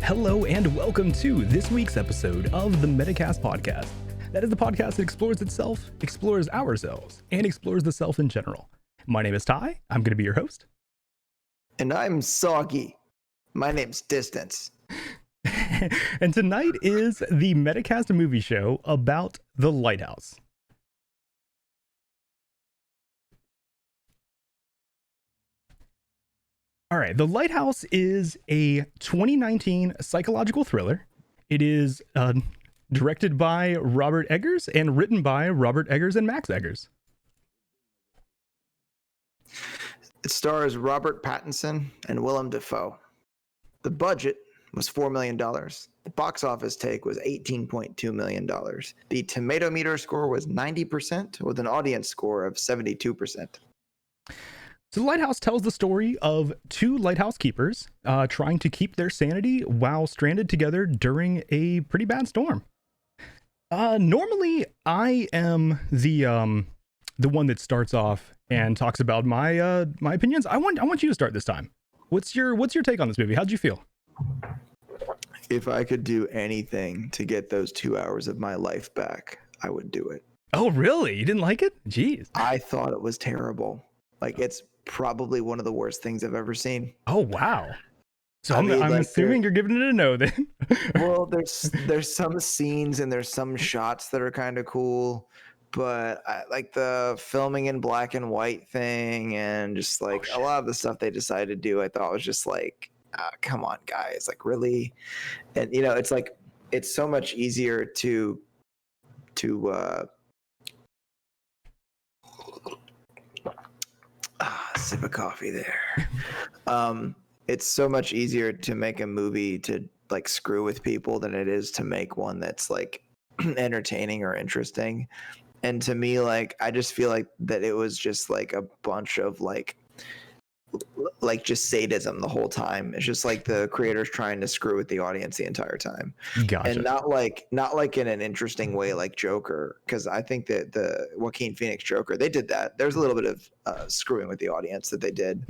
Hello and welcome to this week's episode of the Metacast podcast. That is the podcast that explores itself, explores ourselves, and explores the self in general. My name is Ty. I'm going to be your host. And I'm Soggy. My name's Distance. And tonight is the Metacast movie show about the Lighthouse. All right, The Lighthouse is a 2019 psychological thriller. It is directed by Robert Eggers and written by Robert Eggers and Max Eggers. It stars Robert Pattinson and Willem Dafoe. The budget was $4 million. The box office take was $18.2 million. The tomato meter score was 90% with an audience score of 72%. So The Lighthouse tells the story of two lighthouse keepers trying to keep their sanity while stranded together during a pretty bad storm. Normally, I am the one that starts off and talks about my my opinions. I want you to start this time. What's your take on this movie? How'd you feel? If I could do anything to get those 2 hours of my life back, I would do it. Oh, really? You didn't like it? Jeez. I thought it was terrible. Like, it's probably one of the worst things I've ever seen. Oh, wow. So I'm assuming you're giving it a no then. Well, there's some scenes and there's some shots that are kind of cool, but I like the filming in black and white thing, and just like a lot of the stuff they decided to do, I thought was just like, come on, guys, like really. And you know, it's like it's so much easier to sip of coffee there. It's so much easier to make a movie to like screw with people than it is to make one that's like entertaining or interesting. And to me, like, I just feel like that it was just like a bunch of like just sadism the whole time. It's just like the creators trying to screw with the audience the entire time. Gotcha. And not like in an interesting way like Joker, because I think that the Joaquin Phoenix Joker, they did that. There's a little bit of screwing with the audience that they did,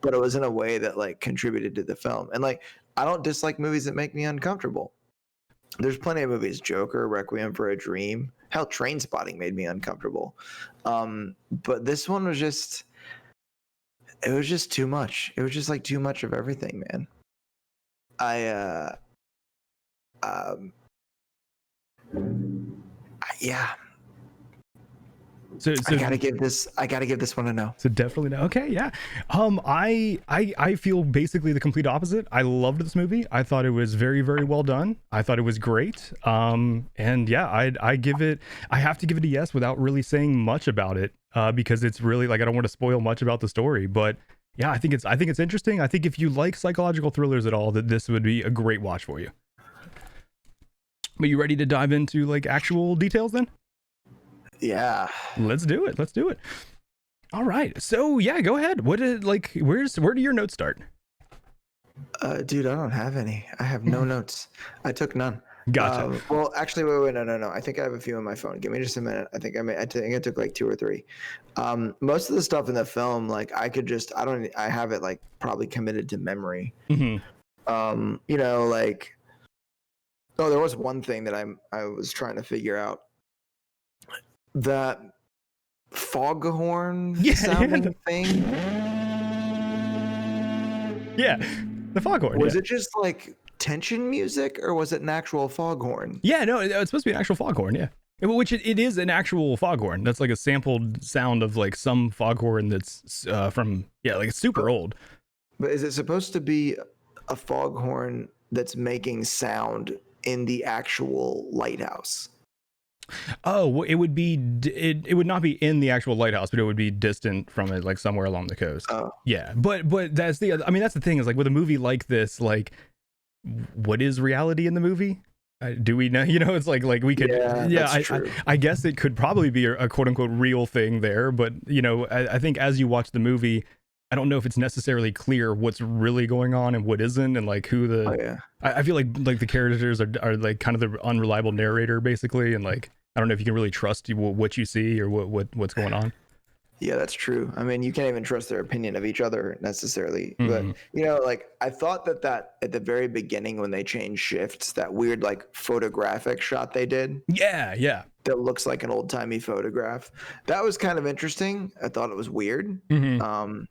but it was in a way that like contributed to the film. And like, I don't dislike movies that make me uncomfortable. There's plenty of movies, Joker, Requiem for a Dream, hell, Trainspotting made me uncomfortable. But this one was just, it was just too much. It was just like too much of everything, man. Yeah. So I gotta give this one a no. So definitely no. Okay, yeah. I feel basically the complete opposite. I loved this movie. I thought it was very, very well done. I thought it was great. And yeah, I have to give it a yes without really saying much about it, because it's really like I don't want to spoil much about the story. But yeah, I think it's interesting. I think if you like psychological thrillers at all, that this would be a great watch for you. Are you ready to dive into like actual details then? Yeah. Let's do it. All right. So yeah, go ahead. Where do your notes start? Dude, I don't have any. I have no notes. I took none. Gotcha. Well, actually, wait, no. I think I have a few on my phone. Give me just a minute. I think I took like 2 or 3. Most of the stuff in the film, like I have it like probably committed to memory. You know, like, oh, there was one thing that I was trying to figure out. That foghorn sounding thing. Yeah, the foghorn. Was it just like tension music, or was it an actual foghorn? Yeah, no, it's supposed to be an actual foghorn. Yeah, which it is an actual foghorn. That's like a sampled sound of like some foghorn that's from like it's super old. But is it supposed to be a foghorn that's making sound in the actual lighthouse? Oh, it would be. It would not be in the actual lighthouse, but it would be distant from it, like somewhere along the coast. Oh, yeah. But that's the. I mean, that's the thing is like with a movie like this, like, what is reality in the movie? Do we know? You know, it's like we could. I guess it could probably be a quote unquote real thing there, but you know, I think as you watch the movie, I don't know if it's necessarily clear what's really going on and what isn't, and like who the. Oh, yeah. I feel like the characters are like kind of the unreliable narrator basically, and like I don't know if you can really trust what you see or what's going on. Yeah, that's true. I mean, you can't even trust their opinion of each other necessarily. Mm-hmm. But, like I thought that at the very beginning when they changed shifts, that weird like photographic shot they did Yeah. that looks like an old-timey photograph, that was kind of interesting. I thought it was weird. Mm-hmm. And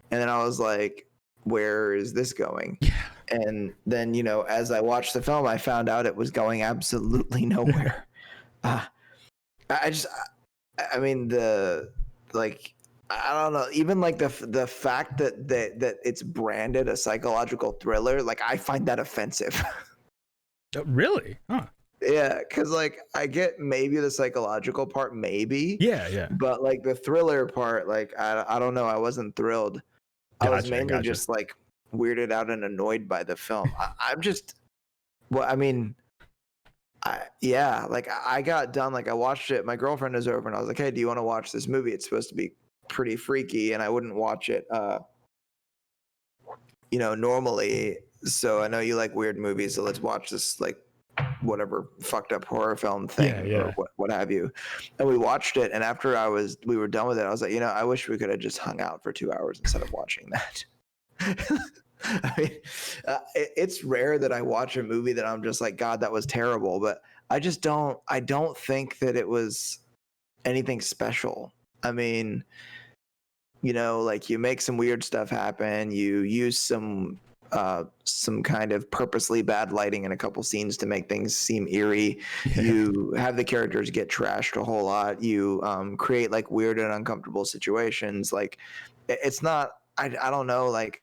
then I was like, where is this going? Yeah. And then, as I watched the film, I found out it was going absolutely nowhere. I mean, I don't know, even like the fact that it's branded a psychological thriller, like I find that offensive. Really? Huh. Yeah, because like I get maybe the psychological part, maybe. Yeah. But like the thriller part, like I don't know, I wasn't thrilled. I was mainly Gotcha. just like weirded out and annoyed by the film. I'm just, well, I mean, like I got done, like I watched it. My girlfriend is over, and I was like, "Hey, do you want to watch this movie? It's supposed to be pretty freaky," and I wouldn't watch it, normally. So I know you like weird movies, so let's watch this like whatever fucked up horror film thing or what have you. And we watched it, and after we were done with it, I was like, I wish we could have just hung out for 2 hours instead of watching that. I mean, it's rare that I watch a movie that I'm just like, God, that was terrible. But I don't think that it was anything special. I mean, like you make some weird stuff happen. You use some kind of purposely bad lighting in a couple scenes to make things seem eerie. Yeah. You have the characters get trashed a whole lot. You create like weird and uncomfortable situations. Like it's not, I don't know, like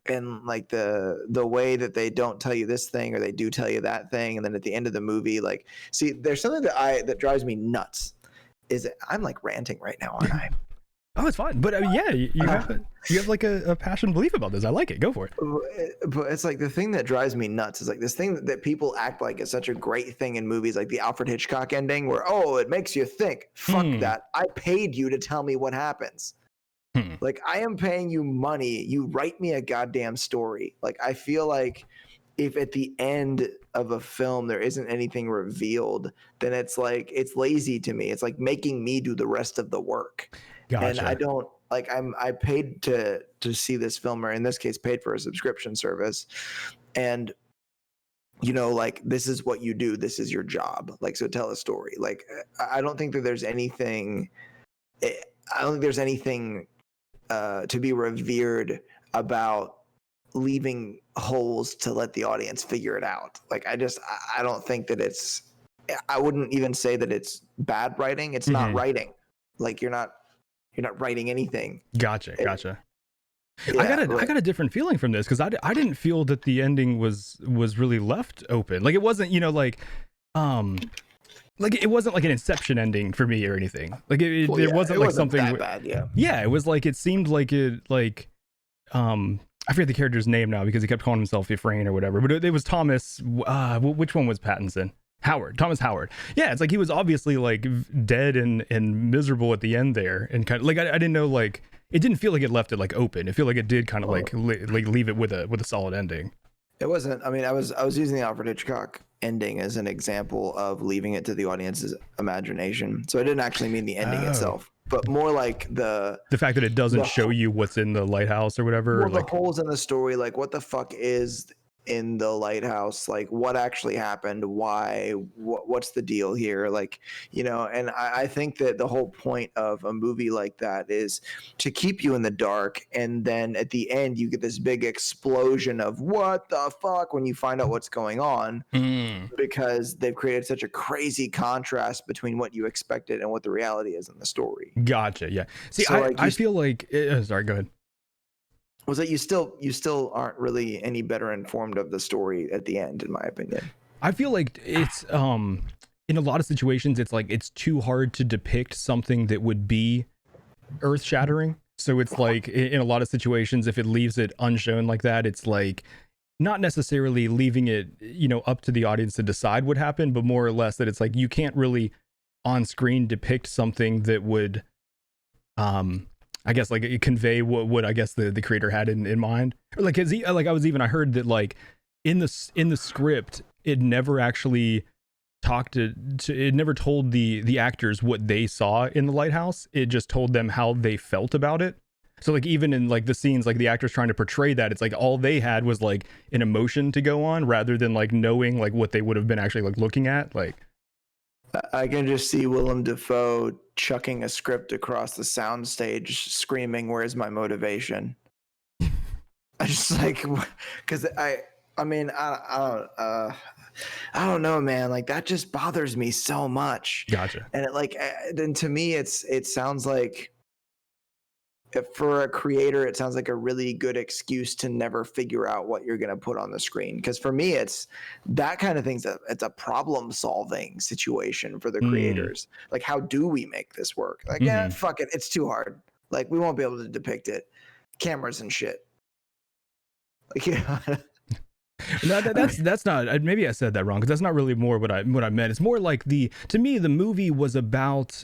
and like the way that they don't tell you this thing or they do tell you that thing, and then at the end of the movie, like, see, there's something that drives me nuts. Is it, I'm like ranting right now, aren't I? Oh, it's fine. But yeah, you have like a passion belief about this. I like it. Go for it. But it's like the thing that drives me nuts is like this thing that people act like is such a great thing in movies, like the Alfred Hitchcock ending, where it makes you think. Fuck that! I paid you to tell me what happens. Like I am paying you money. You write me a goddamn story. Like I feel like if at the end of a film there isn't anything revealed, then it's like it's lazy to me. It's like making me do the rest of the work. Gotcha. And I don't like. I paid to see this film, or in this case, paid for a subscription service, and like this is what you do. This is your job. Like, so tell a story. Like I don't think that there's anything. I don't think there's anything to be revered about leaving holes to let the audience figure it out. Like I don't think that it's. I wouldn't even say that it's bad writing. It's not writing. Like you're not writing anything. Gotcha. Yeah, I got a different feeling from this because I didn't feel that the ending was really left open. Like it wasn't, like it wasn't like an Inception ending for me or anything. Like it wasn't something that bad. Yeah. Yeah, it was like it seemed like I forget the character's name now because he kept calling himself Ephraim or whatever. But it was Thomas. Which one was Pattinson? Thomas Howard. Yeah, it's like he was obviously like dead and miserable at the end there, and kind of like I didn't know, like it didn't feel like it left it like open. It felt like it did kind of like leave it with a solid ending. It wasn't. I mean, I was using the Alfred Hitchcock ending as an example of leaving it to the audience's imagination. So I didn't actually mean the ending itself, but more like the fact that it doesn't show you what's in the lighthouse or whatever. Or like the holes in the story, like what the fuck is in the lighthouse, like what actually happened, why, what's the deal here, like, and I think that the whole point of a movie like that is to keep you in the dark, and then at the end you get this big explosion of what the fuck when you find out what's going on, because they've created such a crazy contrast between what you expected and what the reality is in the story. Gotcha. Yeah, see, so I feel like sorry, go ahead. Was that you still aren't really any better informed of the story at the end, in my opinion. I feel like it's in a lot of situations it's like it's too hard to depict something that would be earth-shattering. So it's like in a lot of situations, if it leaves it unshown like that, it's like not necessarily leaving it, up to the audience to decide what happened, but more or less that it's like you can't really on screen depict something that would I guess like convey what I guess the creator had in mind. Or like I heard that like in the script it never actually talked it never told the actors what they saw in the lighthouse. It just told them how they felt about it. So like even in like the scenes, like the actors trying to portray that, it's like all they had was like an emotion to go on rather than like knowing like what they would have been actually like looking at. Like I can just see Willem Dafoe chucking a script across the soundstage, screaming, "Where's my motivation?" I just like, because I mean, I don't know, man. Like that just bothers me so much. Gotcha. And it like, then to me, it sounds like, if for a creator, it sounds like a really good excuse to never figure out what you're going to put on the screen. Because for me, it's that kind of thing. It's a problem solving situation for the creators. Like, how do we make this work? Like, yeah, fuck it. It's too hard. Like, we won't be able to depict it. Cameras and shit. Like, yeah. No, that's not. Maybe I said that wrong because that's not really more what I meant. It's more like to me the movie was about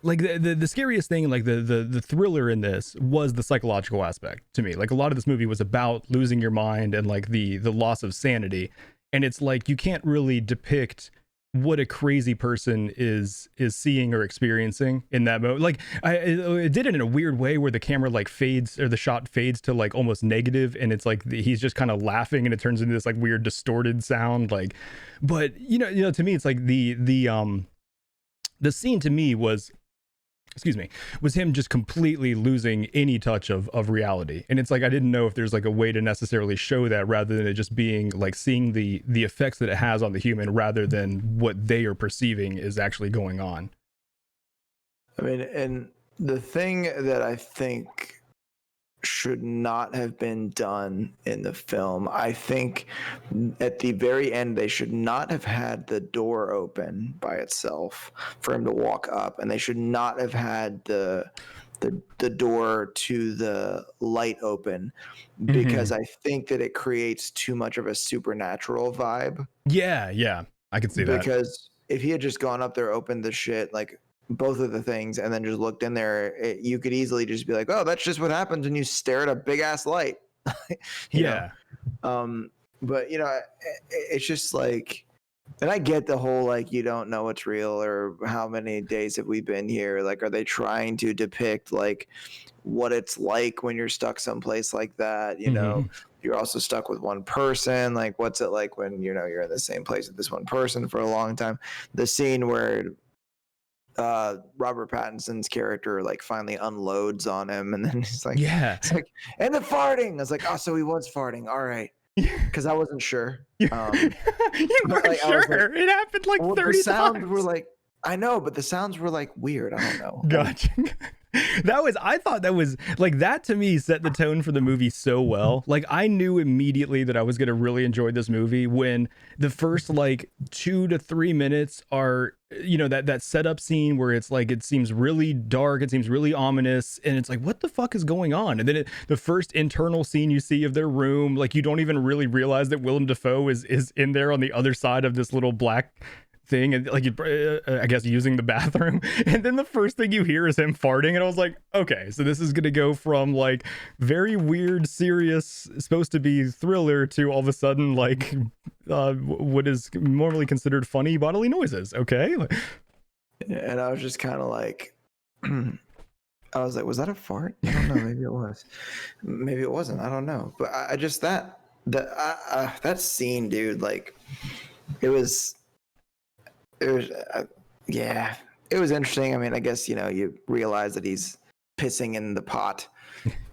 like the scariest thing, like the thriller in this was the psychological aspect to me. Like a lot of this movie was about losing your mind and like the loss of sanity, and it's like you can't really depict what a crazy person is seeing or experiencing in that moment. Like it did it in a weird way where the camera like fades, or the shot fades to like almost negative, and it's like he's just kind of laughing and it turns into this like weird distorted sound. Like, but you know to me it's like the scene to me was him just completely losing any touch of reality. And it's like I didn't know if there's like a way to necessarily show that rather than it just being like seeing the effects that it has on the human rather than what they are perceiving is actually going on. I mean, and the thing that I think should not have been done in the film, I think at the very end they should not have had the door open by itself for him to walk up, and they should not have had the door to the light open, because I think that it creates too much of a supernatural vibe. Yeah, I can see that. Because if he had just gone up there, opened the shit, like both of the things, and then just looked in there, you could easily just be like, oh, that's just what happens when you stare at a big ass light. Yeah. But you know, it's just like, and I get the whole like you don't know what's real, or how many days have we been here, like are they trying to depict like what it's like when you're stuck someplace like that, you know? You're also stuck with one person, like what's it like when you're in the same place with this one person for a long time. The scene where Robert Pattinson's character like finally unloads on him, and then he's like, it's like, and the farting. I was like, oh, so he was farting, all right, because I wasn't sure. You weren't like, sure. Like, it happened like 30 the sounds times. were like, I know, but the sounds were like weird. I don't know. Gotcha. I thought that was like, that to me set the tone for the movie so well. Like I knew immediately that I was going to really enjoy this movie when the first like 2 to 3 minutes are, that setup scene where it's like, it seems really dark. It seems really ominous. And it's like, what the fuck is going on? And then the first internal scene you see of their room, like you don't even really realize that Willem Dafoe is in there on the other side of this little black thing, and like I guess using the bathroom, and then the first thing you hear is him farting, and I was like, okay, so this is gonna go from like very weird, serious, supposed to be thriller to all of a sudden like what is normally considered funny bodily noises. Okay. And I was just kind of like I was like, was that a fart? I don't know, maybe it was, maybe it wasn't, I don't know. But I just that scene, dude, like it was yeah, it was interesting. I mean, I guess you realize that he's pissing in the pot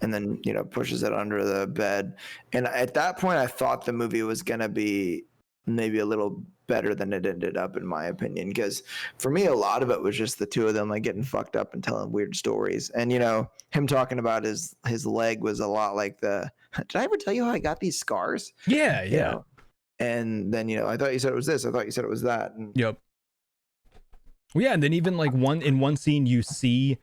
and then pushes it under the bed, and at that point I thought the movie was gonna be maybe a little better than it ended up, in my opinion, because for me a lot of it was just the two of them like getting fucked up and telling weird stories, and him talking about his leg was a lot like the did I ever tell you how I got these scars? Yeah. And then I thought you said it was this, I thought you said it was that, and yep. Well, yeah, and then even like one scene you see,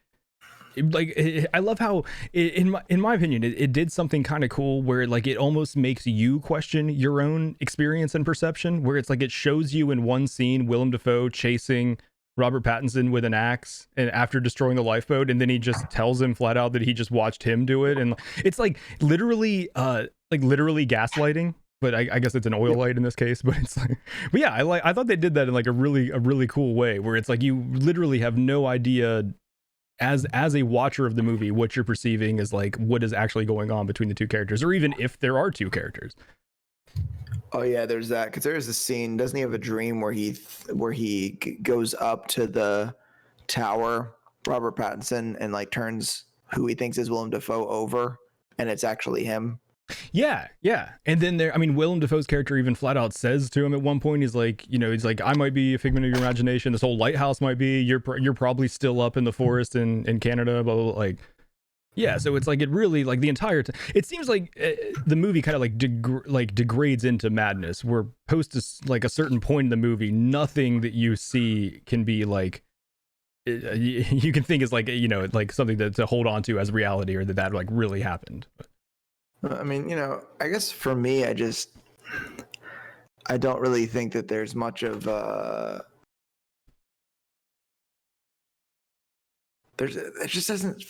like I love how in my opinion it did something kind of cool where like it almost makes you question your own experience and perception, where it's like it shows you in one scene Willem Dafoe chasing Robert Pattinson with an axe and after destroying the lifeboat, and then he just tells him flat out that he just watched him do it, and it's like literally gaslighting but I guess it's an oil light in this case. But it's like, but yeah, I thought they did that in like a really cool way, where it's like you literally have no idea as a watcher of the movie what you're perceiving is like what is actually going on between the two characters, or even if there are two characters. Oh yeah, there's that, because there's a scene. Doesn't he have a dream where he goes up to the tower, Robert Pattinson, and like turns who he thinks is Willem Dafoe over, and it's actually him. Yeah. And then I mean, Willem Dafoe's character even flat out says to him at one point, he's like, I might be a figment of your imagination. This whole lighthouse might be. You're probably still up in the forest in Canada. Blah, blah, blah. Like, yeah. So it's like it really like the entire time. It seems like the movie kind of like degrades into madness. Where post like a certain point in the movie, nothing that you see can be like. You can think is like like something to hold on to as reality, or that like really happened. I mean, I guess for me, I don't really think that there's much of it just doesn't.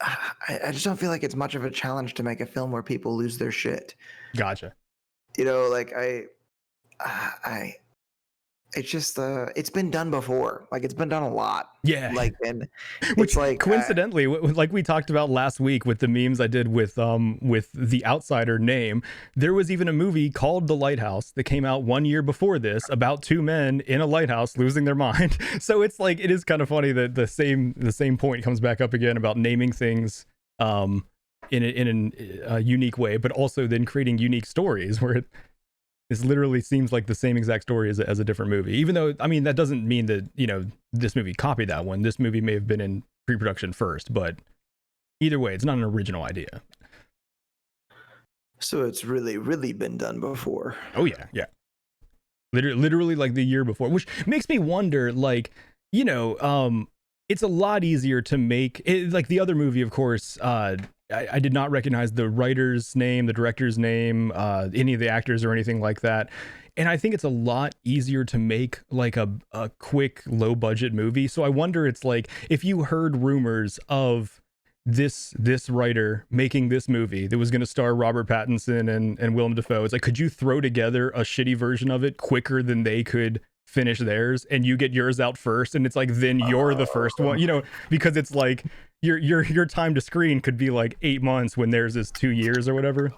I just don't feel like it's much of a challenge to make a film where people lose their shit. Gotcha. Like it's just it's been done before. Like it's been done a lot. Yeah. Like, and which it's like coincidentally, like we talked about last week with the memes I did with the Outsider name, there was even a movie called The Lighthouse that came out 1 year before this about two men in a lighthouse losing their mind. So it's like it is kind of funny that the same point comes back up again about naming things in a unique way, but also then creating unique stories where it literally seems like the same exact story as a different movie, even though, I mean, that doesn't mean that, this movie copied that one. This movie may have been in pre-production first, but either way, it's not an original idea. So it's really, really been done before. Oh, yeah. Yeah. Literally like the year before, which makes me wonder, like, it's a lot easier to make it, like the other movie, of course, I did not recognize the writer's name, the director's name, any of the actors or anything like that. And I think it's a lot easier to make like a quick, low budget movie. So I wonder, it's like, if you heard rumors of this writer making this movie that was going to star Robert Pattinson and Willem Dafoe, it's like, could you throw together a shitty version of it quicker than they could finish theirs, and you get yours out first, and it's like then you're the first one, because it's like your time to screen could be like 8 months when theirs is 2 years or whatever.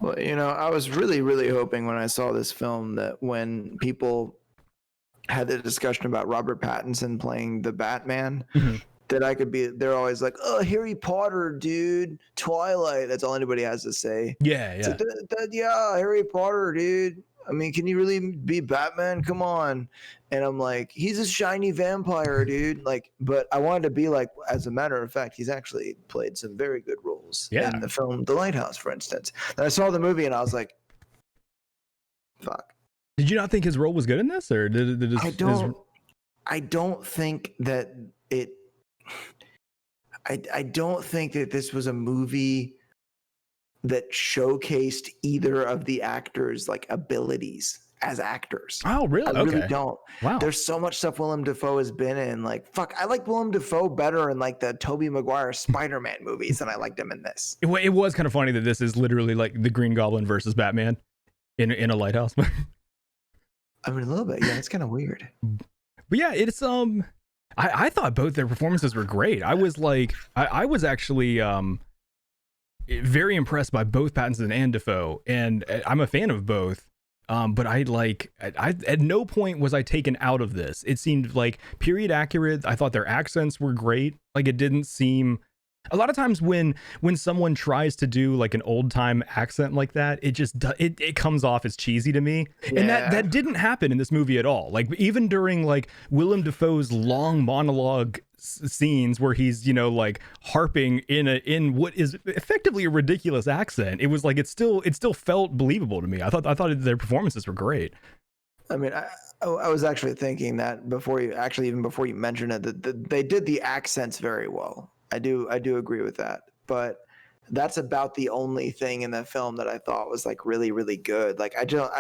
Well, I was really, really hoping when I saw this film that when people had the discussion about Robert Pattinson playing the Batman, that I could be, they're always like, oh, Harry Potter, dude, Twilight. That's all anybody has to say. Yeah. It's like, yeah, Harry Potter, dude. I mean, can you really be Batman? Come on. And I'm like, he's a shiny vampire, dude. Like, but I wanted to be like, as a matter of fact, he's actually played some very good roles in the film The Lighthouse, for instance. And I saw the movie and I was like, fuck. Did you not think his role was good in this, or did his, I don't think that it. I don't think that this was a movie that showcased either of the actors' like abilities as actors. Oh, really? I really don't. Wow. There's so much stuff Willem Dafoe has been in. Like, fuck, I like Willem Dafoe better in like the Tobey Maguire Spider-Man movies than I liked him in this. It was kind of funny that this is literally like the Green Goblin versus Batman in a lighthouse. I mean, a little bit. Yeah, it's kind of weird. But yeah, it's I thought both their performances were great. I was like, I was actually very impressed by both Pattinson and Dafoe, and I'm a fan of both. But I at no point was I taken out of this. It seemed like period accurate. I thought their accents were great. Like, it didn't seem, a lot of times when someone tries to do like an old time accent like that, it just it comes off as cheesy to me. Yeah. And that didn't happen in this movie at all. Like, even during like Willem Dafoe's long monologue scenes where he's like harping in what is effectively a ridiculous accent, it was like it still felt believable to me. I thought their performances were great. I mean, I was actually thinking that before you mentioned it, that they did the accents very well. I do agree with that, but that's about the only thing in the film that I thought was like really, really good. Like, I don't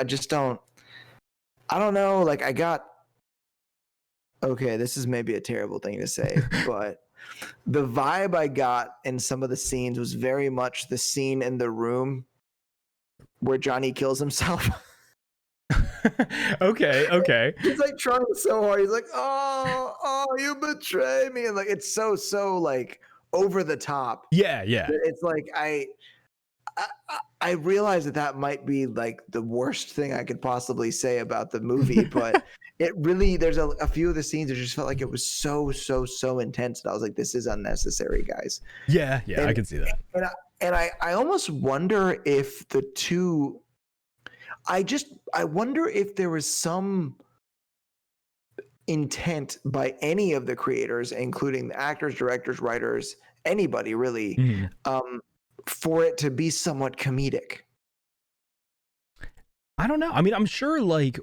know. Like, okay, this is maybe a terrible thing to say, but the vibe I got in some of the scenes was very much the scene in the room where Johnny kills himself. Okay. He's like trying so hard. He's like, oh, you betray me, and like it's so like over the top. Yeah. It's like I realize that might be like the worst thing I could possibly say about the movie, but it really, there's a few of the scenes that just felt like it was so intense. And I was like, this is unnecessary, guys. Yeah, I can see that. And I almost wonder if the two, I wonder if there was some intent by any of the creators, including the actors, directors, writers, anybody really, for it to be somewhat comedic. I don't know. I mean, I'm sure like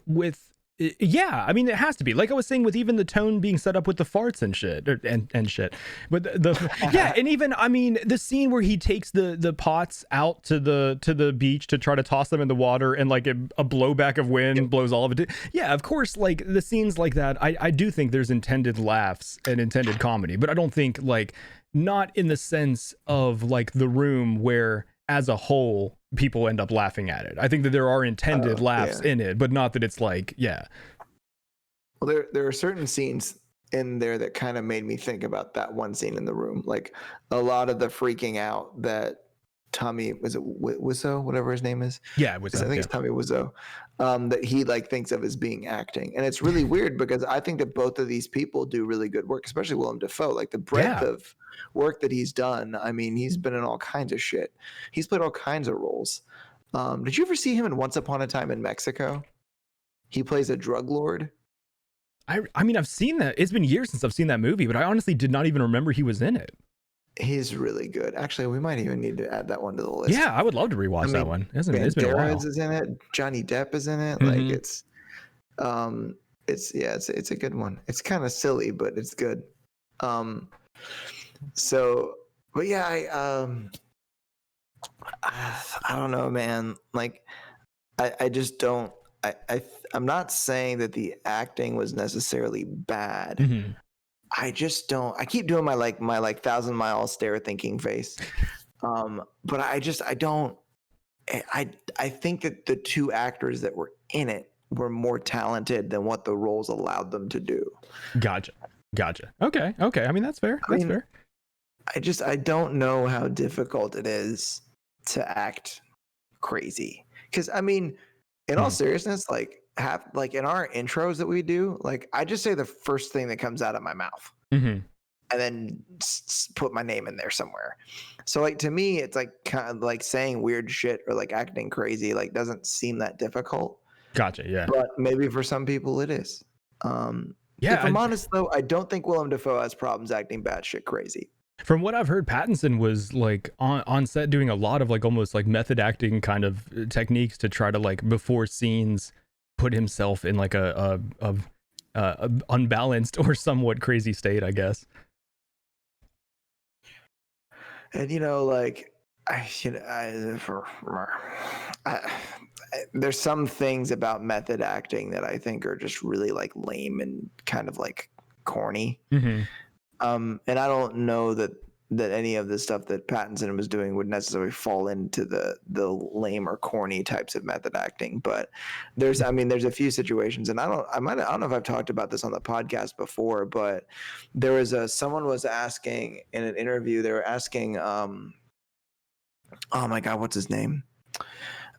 I mean, it has to be, like I was saying, with even the tone being set up with the farts and shit and shit. But yeah, and even, I mean, the scene where he takes the pots out to the beach to try to toss them in the water, and like a blowback of wind blows all of it. Yeah, of course, like the scenes like that, I do think there's intended laughs and intended comedy, but I don't think like, not in the sense of like The Room, where as a whole people end up laughing at it. I think that there are intended laughs in it, but not that it's like, well, there are certain scenes in there that kind of made me think about that one scene in The Room, like a lot of the freaking out that Tommy, was it Wiseau, whatever his name is? Yeah, Wiseau, I think it's Tommy Wiseau, that he like thinks of as being acting. And it's really weird because I think that both of these people do really good work, especially Willem Dafoe. Like the breadth of work that he's done. I mean, he's been in all kinds of shit. He's played all kinds of roles. Did you ever see him in Once Upon a Time in Mexico? He plays a drug lord. I mean, I've seen that. It's been years since I've seen that movie, but I honestly did not even remember he was in it. He's really good. Actually, we might even need to add that one to the list. Yeah, I would love to rewatch that one. It's been a while. Is in it. Johnny Depp is in it. Like it's a good one. It's kind of silly, but it's good. So, but yeah, I don't know, man. Like, I just don't. I'm not saying that the acting was necessarily bad. I just don't. I keep doing my 1,000-mile stare thinking face, but I don't. I think that the two actors that were in it were more talented than what the roles allowed them to do. Gotcha. Okay. I mean, that's fair. Fair. I don't know how difficult it is to act crazy, because I mean, in all seriousness, like in our intros that we do, like I just say the first thing that comes out of my mouth, and then put my name in there somewhere. So like to me, it's like kind of like saying weird shit or like acting crazy, like doesn't seem that difficult. Gotcha. Yeah. But maybe for some people it is. If I'm honest though, I don't think Willem Dafoe has problems acting batshit crazy. From what I've heard, Pattinson was like on set doing a lot of like almost like method acting kind of techniques to try to like before scenes put himself in like a unbalanced or somewhat crazy state, I guess. And like there's some things about method acting that I think are just really like lame and kind of like corny. And I don't know that any of the stuff that Pattinson was doing would necessarily fall into the lame or corny types of method acting. But there's a few situations, and I don't know if I've talked about this on the podcast before, but there was someone was asking in an interview, they were asking, oh my God, what's his name?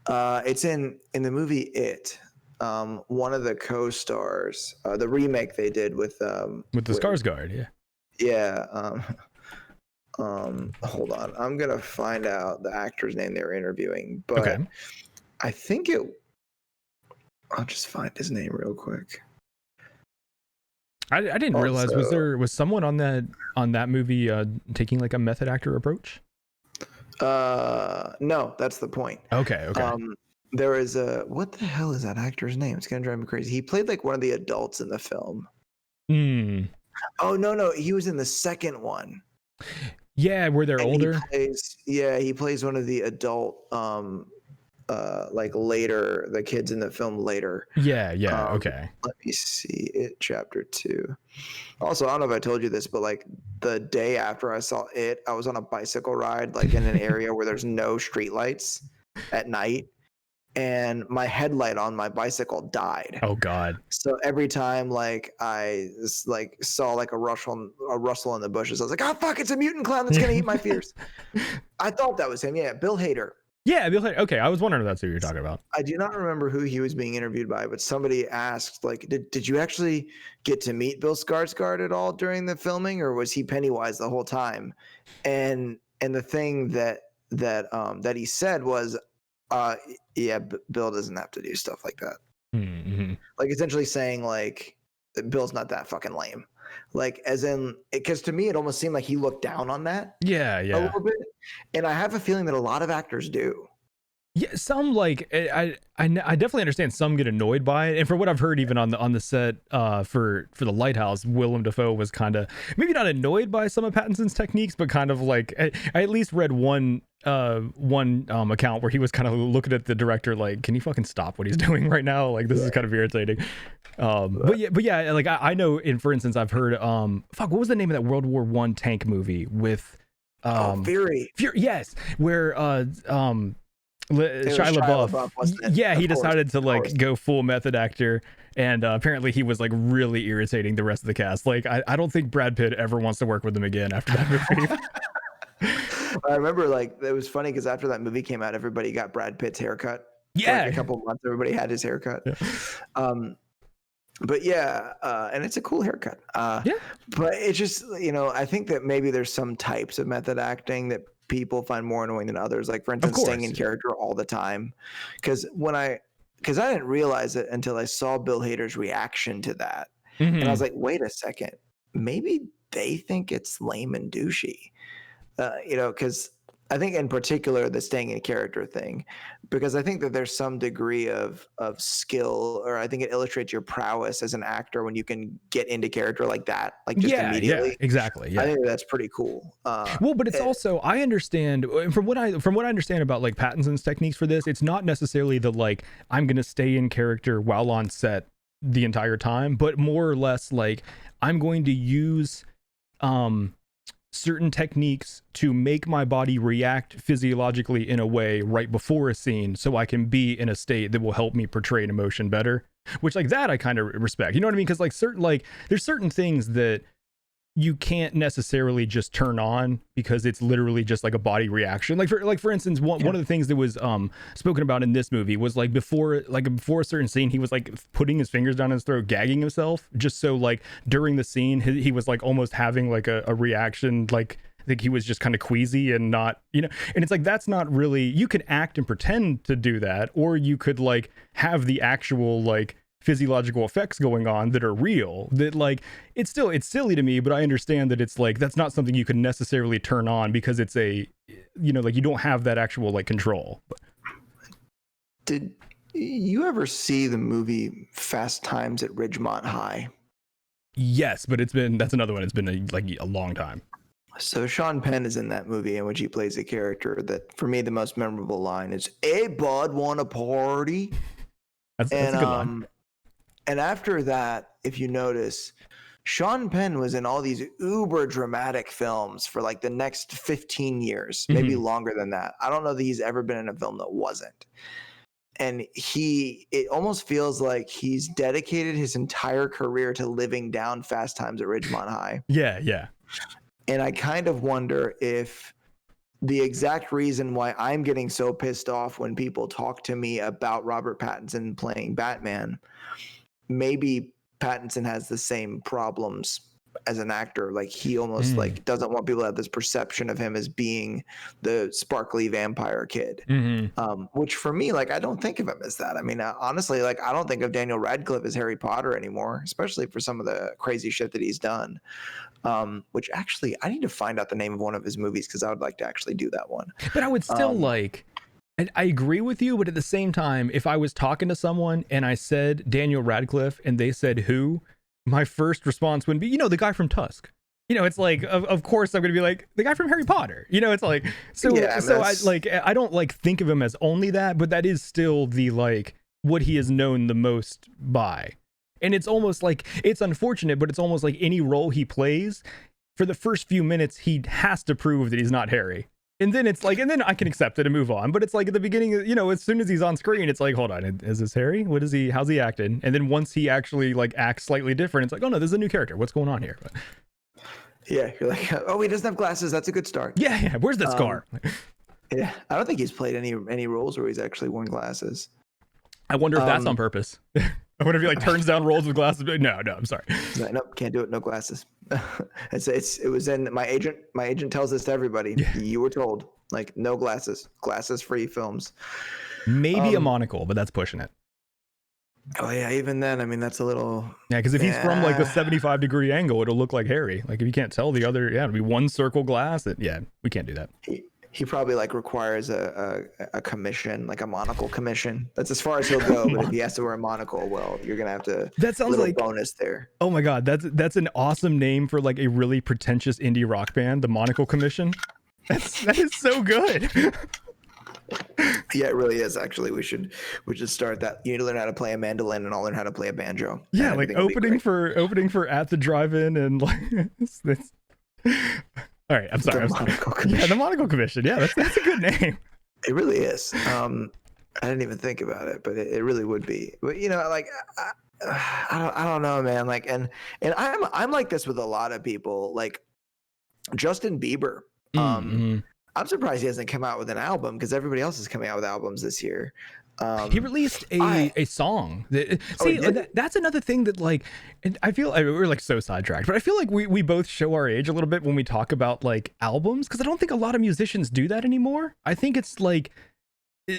It's in the movie It. One of the co-stars, the remake they did with the Skarsgård, hold on, I'm gonna find out the actor's name they were interviewing, but I think I'll just find his name real quick. I didn't realize, was someone on that movie taking like a method actor approach? No, that's the point. Okay. There is what the hell is that actor's name? It's gonna drive me crazy. He played like one of the adults in the film. Oh no, he was in the second one. Yeah, where they're older. He plays one of the adult, like later, the kids in the film later. Yeah. Okay. Let me see It Chapter 2. Also, I don't know if I told you this, but like the day after I saw It, I was on a bicycle ride, like in an area where there's no streetlights at night, and my headlight on my bicycle died. Oh God. So every time like I like saw like a rustle in the bushes, I was like, oh fuck, it's a mutant clown that's gonna eat my fears. I thought that was him. Yeah, Bill Hader. Yeah, okay. I was wondering if that's who you're talking about. I do not remember who he was being interviewed by, but somebody asked, like, did you actually get to meet Bill Skarsgård at all during the filming, or was he Pennywise the whole time? And the thing that he said was, yeah, Bill doesn't have to do stuff like that. Mm-hmm. Like essentially saying like Bill's not that fucking lame. Like as in, because to me it almost seemed like he looked down on that. Yeah, a little bit, and I have a feeling that a lot of actors do. Yeah, some like I definitely understand some get annoyed by it, and for what I've heard, even on the set for the Lighthouse, Willem Dafoe was kind of maybe not annoyed by some of Pattinson's techniques, but kind of like I at least read one account where he was kind of looking at the director like, can he fucking stop what he's doing right now? Like this is kind of irritating. But yeah, like I know, for instance, I've heard what was the name of that World War I tank movie with Fury? Yes, where Shia LaBeouf. Yeah, he decided to like go full method actor, and apparently he was like really irritating the rest of the cast. Like I don't think Brad Pitt ever wants to work with him again after that movie. I remember like it was funny because after that movie came out, everybody got Brad Pitt's haircut. Yeah, for like a couple of months, everybody had his haircut. Yeah. But yeah, and it's a cool haircut. Yeah, but it's just, you know, I think that maybe there's some types of method acting that people find more annoying than others. Like for instance, staying in character all the time. Because I didn't realize it until I saw Bill Hader's reaction to that, and I was like, wait a second, maybe they think it's lame and douchey. You know, because I think in particular the staying in character thing, because I think that there's some degree of skill, or I think it illustrates your prowess as an actor when you can get into character like that, like just immediately. Yeah, exactly. Yeah, I think that's pretty cool. Well, but it's also, I understand from what I understand about like Pattinson's techniques for this, it's not necessarily the like I'm gonna stay in character while on set the entire time, but more or less like I'm going to use certain techniques to make my body react physiologically in a way right before a scene so I can be in a state that will help me portray an emotion better, which like that I kind of respect, you know what I mean? Because like there's certain things that you can't necessarily just turn on because it's literally just like a body reaction. Like for instance, one of the things that was spoken about in this movie was like before a certain scene, he was like putting his fingers down his throat, gagging himself, just so like during the scene he was like almost having like a reaction, like I think he was just kind of queasy and not, you know, and it's like that's not really, you could act and pretend to do that, or you could like have the actual like physiological effects going on that are real, that like it's silly to me, but I understand that it's like that's not something you can necessarily turn on because it's a, you know, like you don't have that actual like control. Did you ever see the movie Fast Times at Ridgemont High? Yes, but that's another one. It's been a long time. So Sean Penn is in that movie in which he plays a character that for me the most memorable line is, "Hey bud, want a party?" That's a good line. And after that, if you notice, Sean Penn was in all these uber dramatic films for like the next 15 years, maybe longer than that. I don't know that he's ever been in a film that wasn't. And it almost feels like he's dedicated his entire career to living down Fast Times at Ridgemont High. Yeah, yeah. And I kind of wonder if the exact reason why I'm getting so pissed off when people talk to me about Robert Pattinson playing Batman, maybe Pattinson has the same problems as an actor. Like he almost like doesn't want people to have this perception of him as being the sparkly vampire kid, which for me, like I don't think of him as that. I mean, honestly, like I don't think of Daniel Radcliffe as Harry Potter anymore, especially for some of the crazy shit that he's done. Which actually I need to find out the name of one of his movies because I would like to actually do that one. But I would still I agree with you, but at the same time, if I was talking to someone and I said Daniel Radcliffe and they said who, my first response would be, you know, the guy from Tusk. You know, it's like, of course I'm going to be like the guy from Harry Potter. You know, it's like, I don't like think of him as only that, but that is still the like what he is known the most by. And it's almost like, it's unfortunate, but it's almost like any role he plays, for the first few minutes, he has to prove that he's not Harry. And then it's like, and then I can accept it and move on. But it's like at the beginning, you know, as soon as he's on screen, it's like, hold on, is this Harry? What is he? How's he acting? And then once he actually like acts slightly different, it's like, oh no, this is a new character. What's going on here? Yeah, you're like, oh, he doesn't have glasses. That's a good start. Yeah. Where's the scar? Yeah, I don't think he's played any roles where he's actually worn glasses. I wonder if that's on purpose. I wonder if he like turns down roles with glasses. No, I'm sorry. Nope, can't do it. No glasses. It was in my agent. My agent tells this to everybody. Yeah. You were told, like, no glasses, glasses-free films. Maybe a monocle, but that's pushing it. Oh yeah, even then, I mean, that's a little. Yeah, because if he's from like a 75-degree angle, it'll look like Harry. Like if you can't tell the other, it'll be one circle glass. We can't do that. He probably like requires a commission, like a monocle commission. That's as far as he'll go. But if he has to wear a monocle, well, you're gonna have to. That sounds like bonus there. Oh my god, that's an awesome name for like a really pretentious indie rock band, the Monocle Commission. That is so good. Yeah, it really is. Actually, we should start that. You need to learn how to play a mandolin, and I'll learn how to play a banjo. Yeah, like opening for At the Drive-In, and like it's all right, I'm sorry. The Monocle Commission. Yeah, that's a good name. It really is. I didn't even think about it, but it really would be. But you know, like I don't know, man. Like, and I'm like this with a lot of people. Like Justin Bieber. I'm surprised he hasn't come out with an album because everybody else is coming out with albums this year. He released a song. That's another thing that like, and I feel we're like so sidetracked, but I feel like we both show our age a little bit when we talk about like albums, because I don't think a lot of musicians do that anymore. I think it's like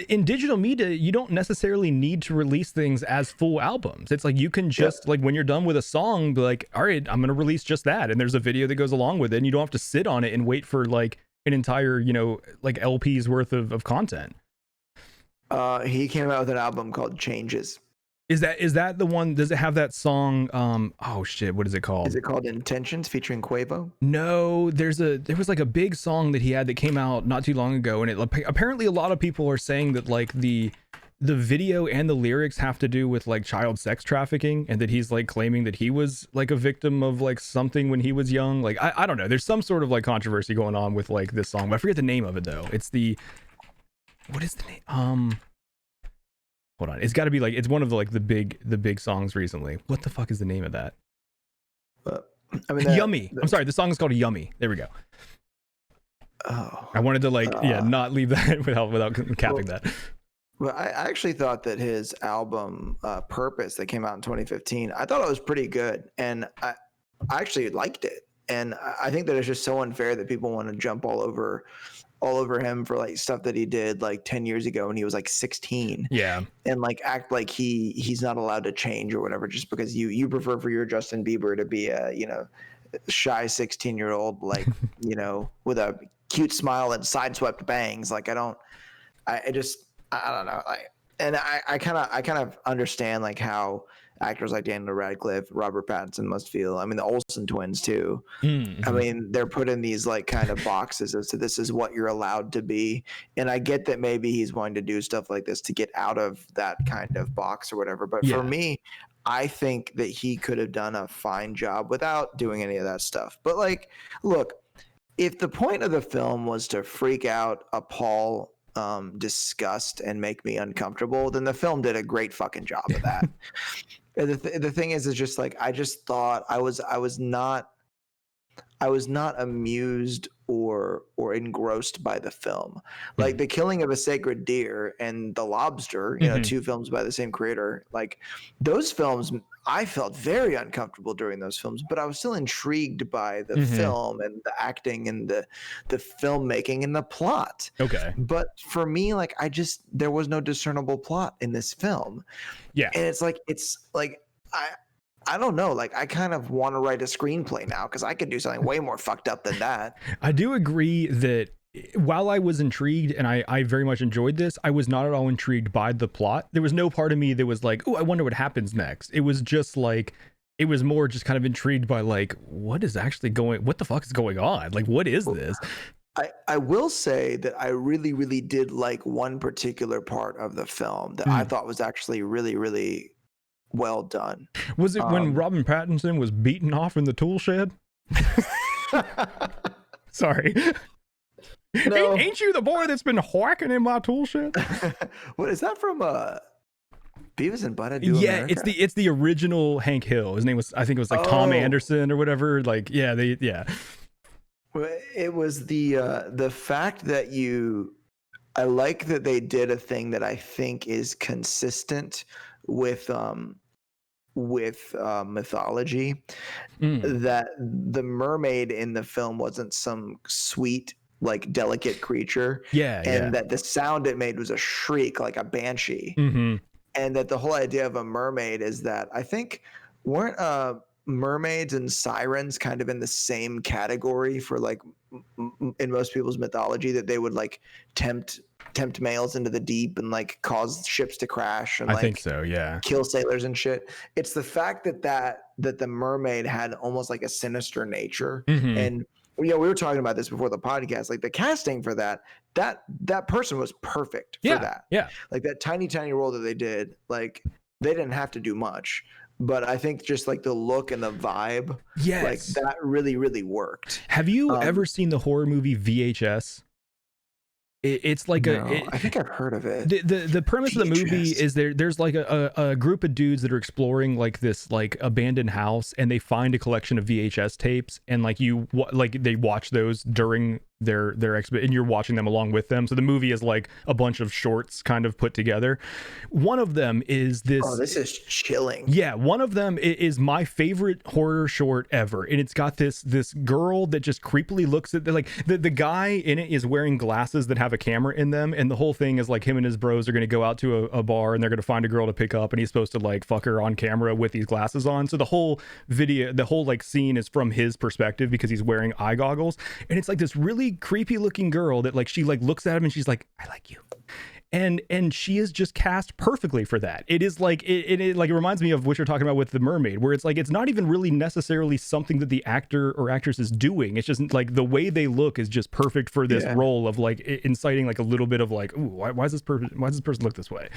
in digital media, you don't necessarily need to release things as full albums. It's like you can just like when you're done with a song, be like, all right, I'm gonna release just that, and there's a video that goes along with it, and you don't have to sit on it and wait for like an entire, you know, like LP's worth of content. He came out with an album called Changes. Is that the one? Does it have that song? Oh shit, what is it called? Is it called Intentions featuring Quavo? No, there was like a big song that he had that came out not too long ago, and it apparently a lot of people are saying that like the video and the lyrics have to do with like child sex trafficking, and that he's like claiming that he was like a victim of like something when he was young. Like I don't know. There's some sort of like controversy going on with like this song, but I forget the name of it though. What is the name? Hold on. It's got to be like, it's one of the like the big songs recently. What the fuck is the name of that? I mean, Yummy. I'm sorry. The song is called Yummy. There we go. Oh. I wanted to like not leave that without capping that. Well, I actually thought that his album Purpose that came out in 2015, I thought it was pretty good, and I actually liked it. And I think that it's just so unfair that people want to jump all over him for like stuff that he did like 10 years ago when he was like 16. Yeah. And like act like he's not allowed to change or whatever just because you prefer for your Justin Bieber to be a, you know, shy 16-year-old, like, you know, with a cute smile and sideswept bangs. Like I don't know. I kind of understand like how actors like Daniel Radcliffe, Robert Pattinson must feel. I mean, the Olsen twins too. Mm-hmm. I mean, they're put in these like kind of boxes as to this is what you're allowed to be. And I get that maybe he's wanting to do stuff like this to get out of that kind of box or whatever. But for me, I think that he could have done a fine job without doing any of that stuff. But like, look, if the point of the film was to freak out, appall, disgust, and make me uncomfortable, then the film did a great fucking job of that. The thing is just like I just thought I was not amused or engrossed by the film. Like The Killing of a Sacred Deer and The Lobster, you know, two films by the same creator. Like those films, I felt very uncomfortable during those films, but I was still intrigued by the film and the acting and the filmmaking and the plot. Okay. But for me, like there was no discernible plot in this film. Yeah. And it's like I don't know. Like, I kind of want to write a screenplay now because I could do something way more fucked up than that. I do agree that while I was intrigued and I very much enjoyed this, I was not at all intrigued by the plot. There was no part of me that was like, oh, I wonder what happens next. It was just like, it was more just kind of intrigued by like, what the fuck is going on? Like, what is this? I will say that I really, really did like one particular part of the film that I thought was actually really, really well done. Was it when Robin Pattinson was beaten off in the tool shed? Sorry. No. Ain't you the boy that's been whacking in my tool shed? What is that from? Beavis and Butthead Do Yeah, America? it's the original Hank Hill. His name was, I think it was like Tom Anderson or whatever. Like, yeah, It was the fact that I like that they did a thing that I think is consistent with mythology. That the mermaid in the film wasn't some sweet, like, delicate creature. And that the sound it made was a shriek, like a banshee. And that the whole idea of a mermaid is that, I think, weren't mermaids and sirens kind of in the same category for, like, in most people's mythology, that they would, like, tempt males into the deep and, like, cause ships to crash and, like, I think so, yeah, kill sailors and shit. It's the fact that the mermaid had almost like a sinister nature. And we were talking about this before the podcast, like the casting for that person was perfect for that. Yeah, like that tiny role that they did, like they didn't have to do much, but I think just like the look and the vibe, like that really worked. Have you ever seen the horror movie VHS? It's like I think I've heard of it. The premise of the movie is there's like a group of dudes that are exploring like this like abandoned house, and they find a collection of VHS tapes, and like they watch those during their and you're watching them along with them. So the movie is like a bunch of shorts kind of put together. One of them is this. Oh, this is chilling. Yeah, one of them is my favorite horror short ever, and it's got this girl that just creepily looks at the guy in it is wearing glasses that have a camera in them, and the whole thing is like him and his bros are going to go out to a bar, and they're going to find a girl to pick up, and he's supposed to like fuck her on camera with these glasses on. So the whole like scene is from his perspective because he's wearing eye goggles, and it's like this really creepy looking girl that like she like looks at him and she's like, I like you. And she is just cast perfectly for that. It is like it like it reminds me of what you're talking about with the mermaid, where it's like it's not even really necessarily something that the actor or actress is doing. It's just like the way they look is just perfect for this role of like inciting like a little bit of like, ooh, why does this person look this way?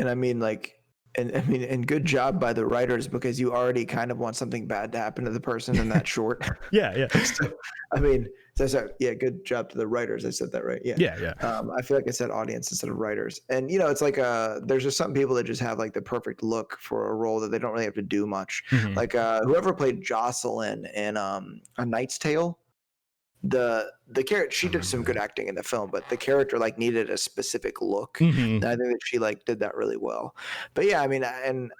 And I mean, like, and good job by the writers, because you already kind of want something bad to happen to the person in that short. Yeah. So, I mean, good job to the writers. I said that right. Yeah. I feel like I said audience instead of writers. And it's like there's just some people that just have like the perfect look for a role that they don't really have to do much. Like whoever played Jocelyn in A Knight's Tale. The character, she did some good acting in the film, but the character like needed a specific look. And I think that she like did that really well. But yeah, I mean, and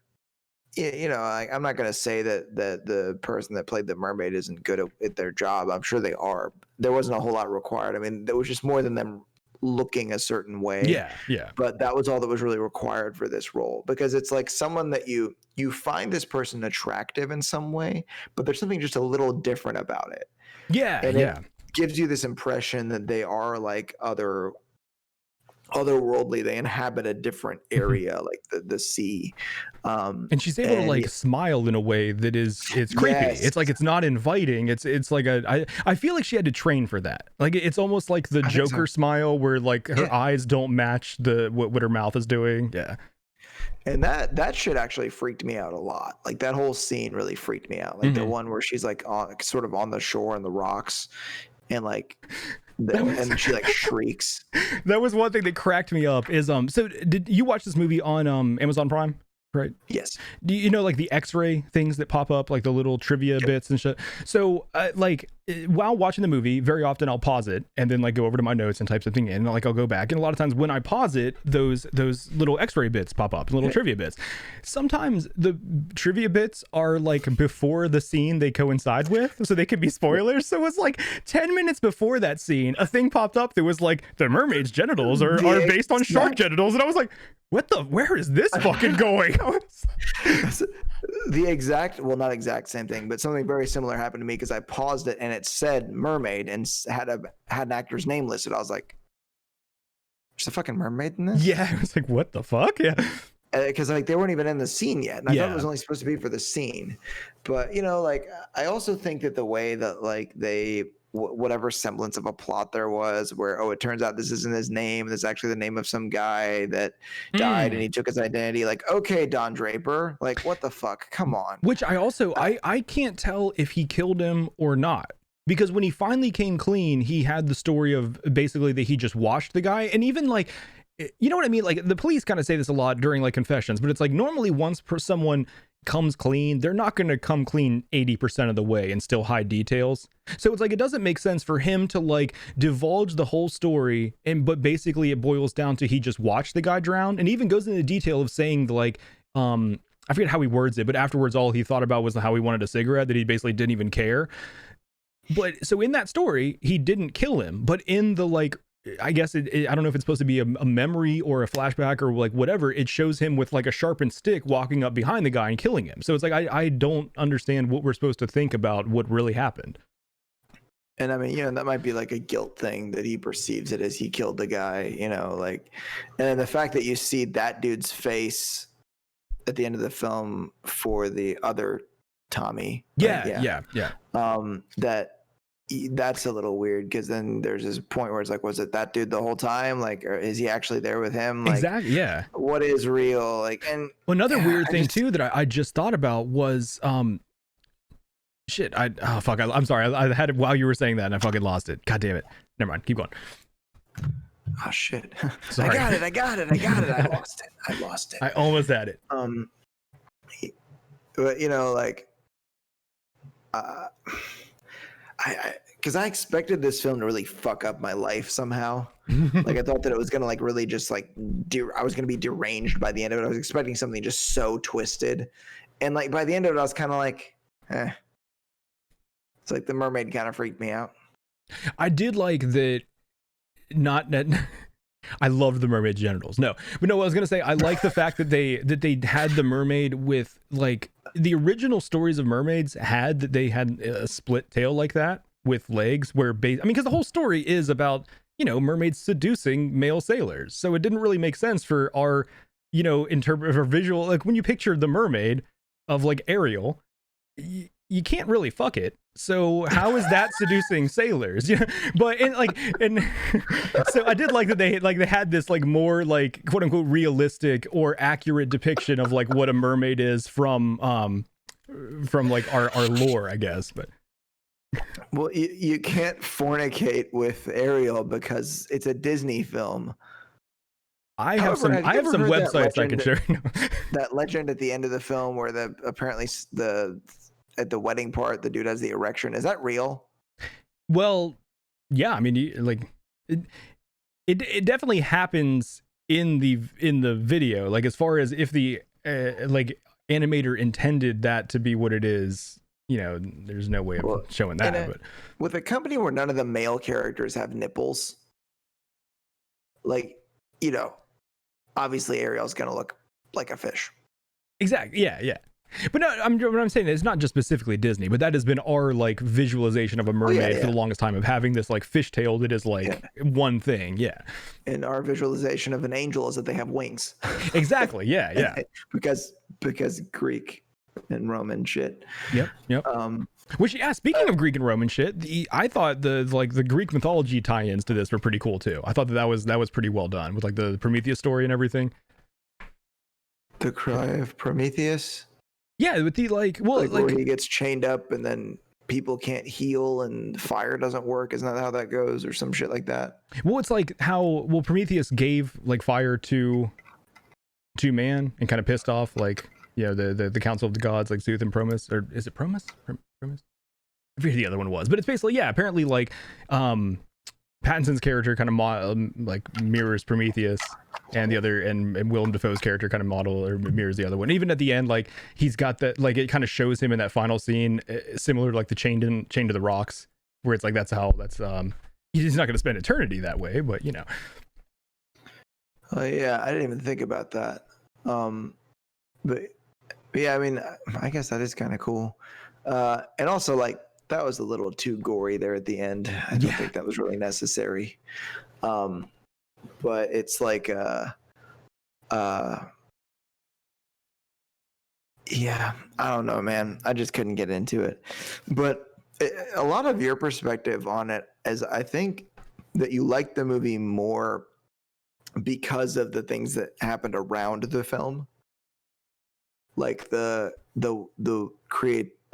I'm not gonna say that the person that played the mermaid isn't good at their job. I'm sure they are. There wasn't a whole lot required. I mean, there was just more than them looking a certain way. Yeah. But that was all that was really required for this role, because it's like someone that you find this person attractive in some way, but there's something just a little different about it. Yeah. Gives you this impression that they are like otherworldly. They inhabit a different area, like the sea. And she's able to like smile in a way that it's creepy. It's like it's not inviting. It's like I feel like she had to train for that. Like it's almost like the Joker smile, where like her eyes don't match what her mouth is doing. Yeah. And that shit actually freaked me out a lot. Like that whole scene really freaked me out. Like the one where she's like sort of on the shore and the rocks, and like and she like shrieks. That was one thing that cracked me up. Is so did you watch this movie on Amazon Prime? Right. Yes. Do you know like the X-ray things that pop up, like the little trivia bits and shit? So like while watching the movie, very often I'll pause it and then like go over to my notes and type something in, and like I'll go back. And a lot of times when I pause it, those little X-ray bits pop up, little trivia bits. Sometimes the trivia bits are like before the scene they coincide with, so they could be spoilers. So it was like 10 minutes before that scene, a thing popped up that was like the mermaid's genitals are based on shark genitals, and I was like, where is this fucking going? The exact, well, not exact same thing, but something very similar happened to me, because I paused it and it said mermaid and had an actor's name listed. I was like, there's a fucking mermaid in this? Yeah, I was like, what the fuck? Yeah. Because like they weren't even in the scene yet, and I thought it was only supposed to be for the scene. But like I also think that the way that like they whatever semblance of a plot there was, where it turns out this isn't his name, this is actually the name of some guy that died and he took his identity. Like, okay, Don Draper, like what the fuck? Come on. Which I also I can't tell if he killed him or not. because when he finally came clean, he had the story of basically that he just washed the guy. And even like, you know what I mean? Like the police kind of say this a lot during like confessions, but it's like normally once someone comes clean, they're not going to come clean 80% of the way and still hide details. So it's like, it doesn't make sense for him to like divulge the whole story. But basically it boils down to he just watched the guy drown, and even goes into detail of saying like, I forget how he words it, but afterwards all he thought about was how he wanted a cigarette, that he basically didn't even care. But so in that story, he didn't kill him, but in the like, I guess I don't know if it's supposed to be a memory or a flashback or like whatever, it shows him with like a sharpened stick walking up behind the guy and killing him. So it's like, I don't understand what we're supposed to think about what really happened. And I mean, you know, that might be like a guilt thing that he perceives it as he killed the guy, you know, like, and then the fact that you see that dude's face at the end of the film for the other Tommy. Yeah. That's a little weird, because then there's this point where it's like, was it that dude the whole time? Like, or is he actually there with him? Like, exactly. Yeah. What is real? Like, and another weird thing too that I just thought about was shit. I'm sorry. I had it while you were saying that and I fucking lost it. God damn it. Never mind. Keep going. Oh shit. Sorry. I got it. I lost it. I almost had it. But you know, like, because I expected this film to really fuck up my life somehow. Like, I thought that it was gonna like really just like I was gonna be deranged by the end of it. I was expecting something just so twisted, and like by the end of it, I was kind of like, eh. It's like the mermaid kind of freaked me out. I did like that. I loved the mermaid genitals. No, but no, I was gonna say I like the fact that they had the mermaid with like the original stories of mermaids had that they had a split tail like that with legs where because the whole story is about, you know, mermaids seducing male sailors. So it didn't really make sense for our, you know, interpret or visual, like when you picture the mermaid of like Ariel, you can't really fuck it. So how is that seducing sailors? Yeah, but so I did like that they had this like more like quote unquote realistic or accurate depiction of like what a mermaid is from like our lore, I guess. But well, you can't fornicate with Ariel because it's a Disney film. I have some websites I can share. That legend at the end of the film where apparently at the wedding part, the dude has the erection. Is that real? Well, yeah. I mean, it definitely happens in the video. Like, as far as if the like animator intended that to be what it is, you know, there's no way of showing that. But with a company where none of the male characters have nipples, like, you know, obviously Ariel's gonna look like a fish. Exactly. Yeah. But no, what I'm saying is not just specifically Disney, but that has been our like visualization of a mermaid for the longest time, of having this like fishtail that is like one thing. Yeah. And our visualization of an angel is that they have wings. Exactly. Yeah. because Greek and Roman shit. Yep. Which, yeah, speaking of Greek and Roman shit, I thought the Greek mythology tie-ins to this were pretty cool too. I thought that was pretty well done with like the Prometheus story and everything. The cry of Prometheus. Yeah, with the like where he gets chained up and then people can't heal and fire doesn't work. Isn't that how that goes, or some shit like that? Well, it's like how Prometheus gave like fire to man and kind of pissed off like, you know, the council of the gods, like Zeus and Promus, or is it Promus? Promus? I forget who the other one was, but it's basically, yeah, apparently like Pattinson's character kind of like mirrors Prometheus, and the other and Willem Dafoe's character kind of model or mirrors the other one. Even at the end, like he's got that, like it kind of shows him in that final scene similar to like the chained to the rocks, where it's like that's he's not going to spend eternity that way, but you know. Yeah, I didn't even think about that. But yeah, I mean, I guess that is kind of cool. And also, like, that was a little too gory there at the end. I don't think that was really necessary. But it's like, yeah, I don't know, man. I just couldn't get into it. But a lot of your perspective on it is, I think that you like the movie more because of the things that happened around the film, like the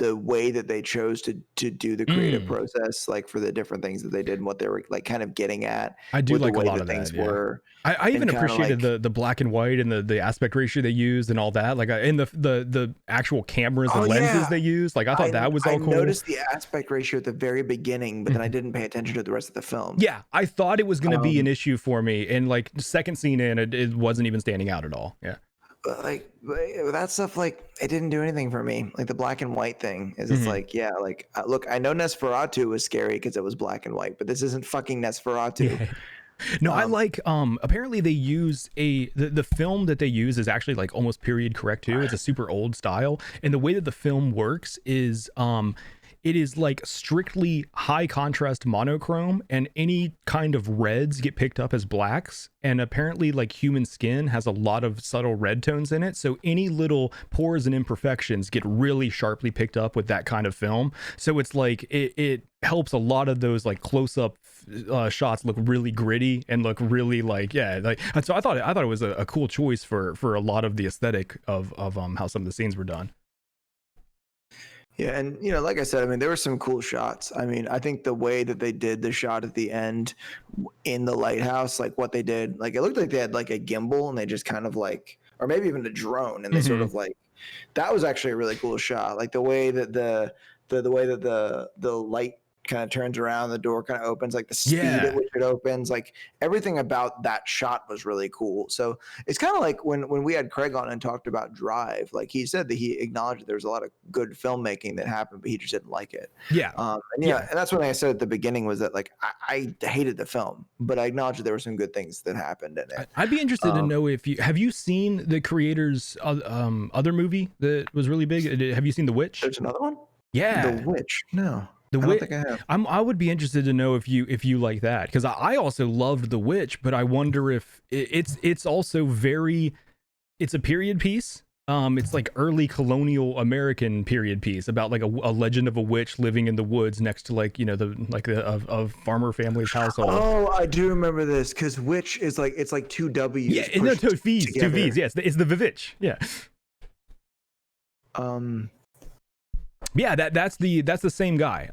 the way that they chose to do the creative process, like for the different things that they did and what they were like kind of getting at. I do with like the a way lot that of things that. Yeah. were. I even appreciated like, the black and white and the aspect ratio they used and all that. Like in the actual cameras and lenses they used. Like I thought that was all cool. I noticed the aspect ratio at the very beginning, but then I didn't pay attention to the rest of the film. Yeah, I thought it was going to be an issue for me, and like the second scene in, it wasn't even standing out at all. Yeah. But like that stuff, like it didn't do anything for me. Like the black and white thing is, it's like, yeah, like look, I know Nosferatu was scary because it was black and white, but this isn't fucking Nosferatu. Yeah. No, I like apparently they use the film that they use is actually like almost period correct too. It's a super old style, and the way that the film works is it is like strictly high contrast monochrome, and any kind of reds get picked up as blacks. And apparently like human skin has a lot of subtle red tones in it, so any little pores and imperfections get really sharply picked up with that kind of film. So it's like it helps a lot of those like close-up shots look really gritty and look really like, yeah, like, and so I thought it was a cool choice for a lot of the aesthetic of how some of the scenes were done. Yeah, and you know, like I said, I mean, there were some cool shots. I mean, I think the way that they did the shot at the end in the lighthouse, like what they did, like it looked like they had like a gimbal and they just kind of like, or maybe even a drone, and they sort of like, that was actually a really cool shot. Like the way that the way that the light kind of turns around, the door kind of opens, like the speed at which it opens, like everything about that shot was really cool. So it's kind of like when we had Craig on and talked about Drive, like he said that he acknowledged that there was a lot of good filmmaking that happened, but he just didn't like it. And that's what I said at the beginning, was that like I hated the film, but I acknowledged that there were some good things that happened in it. I'd be interested to know if you seen the creator's other movie that was really big. Have you seen The Witch? There's another one? Yeah. The Witch? No. I don't think I have. I would be interested to know if you like that, because I also loved The Witch, but I wonder if it's also it's a period piece. It's like early colonial American period piece about like a legend of a witch living in the woods next to like, you know, a farmer family's household. Oh, I do remember this, because witch is like, it's like two W's. Yeah, no, two V's. Yes, it's the Vivitch. Yeah. Yeah, that's the same guy.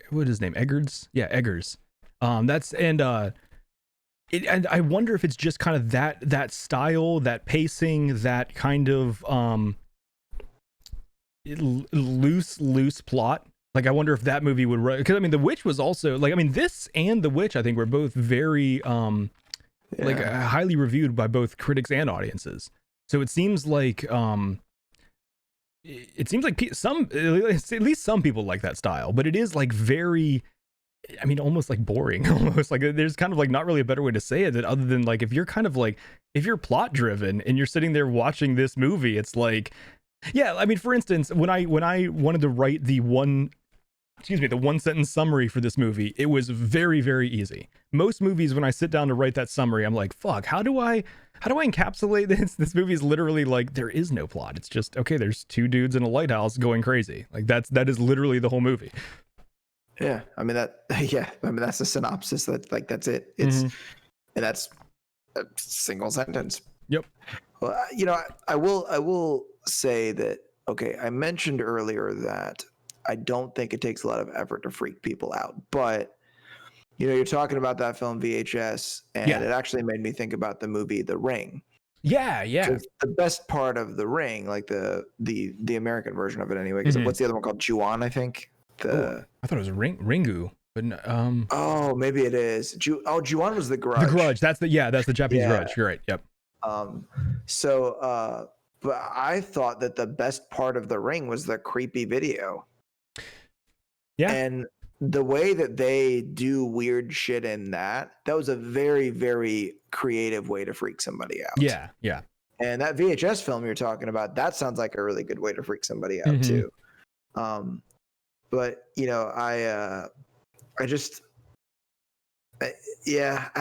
What is his name? Eggers? Yeah, Eggers. And I wonder if it's just kind of that style, that pacing, that kind of loose plot. Like I wonder if that movie would run, because I mean The Witch was also like, I mean this and The Witch I think were both very like highly reviewed by both critics and audiences. So it seems like at least some people like that style, but it is like very, I mean, almost like boring. Almost like there's kind of like not really a better way to say it that other than like if you're kind of like, if you're plot driven and you're sitting there watching this movie, it's like, yeah, I mean, for instance, when I wanted to write the one sentence summary for this movie, it was very, very easy. Most movies, when I sit down to write that summary, I'm like, fuck, how do I encapsulate this? This movie is literally like, there is no plot. It's just, okay, there's two dudes in a lighthouse going crazy. Like that is literally the whole movie. Yeah. I mean, that's the synopsis. That's it. It's, and that's a single sentence. Yep. Well, you know, I will say that, okay, I mentioned earlier that I don't think it takes a lot of effort to freak people out, but you know, you're talking about that film VHS, and it actually made me think about the movie The Ring. Yeah. The best part of The Ring, like the American version of it anyway, because what's the other one called? Ju-on, I think. I thought it was Ringu, but oh, maybe it is. Ju-on was The Grudge. The Grudge. That's the Japanese Grudge. You're right. Yep. But I thought that the best part of The Ring was the creepy video. Yeah. And the way that they do weird shit in that was a very, very creative way to freak somebody out. Yeah. And that VHS film you're talking about, that sounds like a really good way to freak somebody out too. But you know, I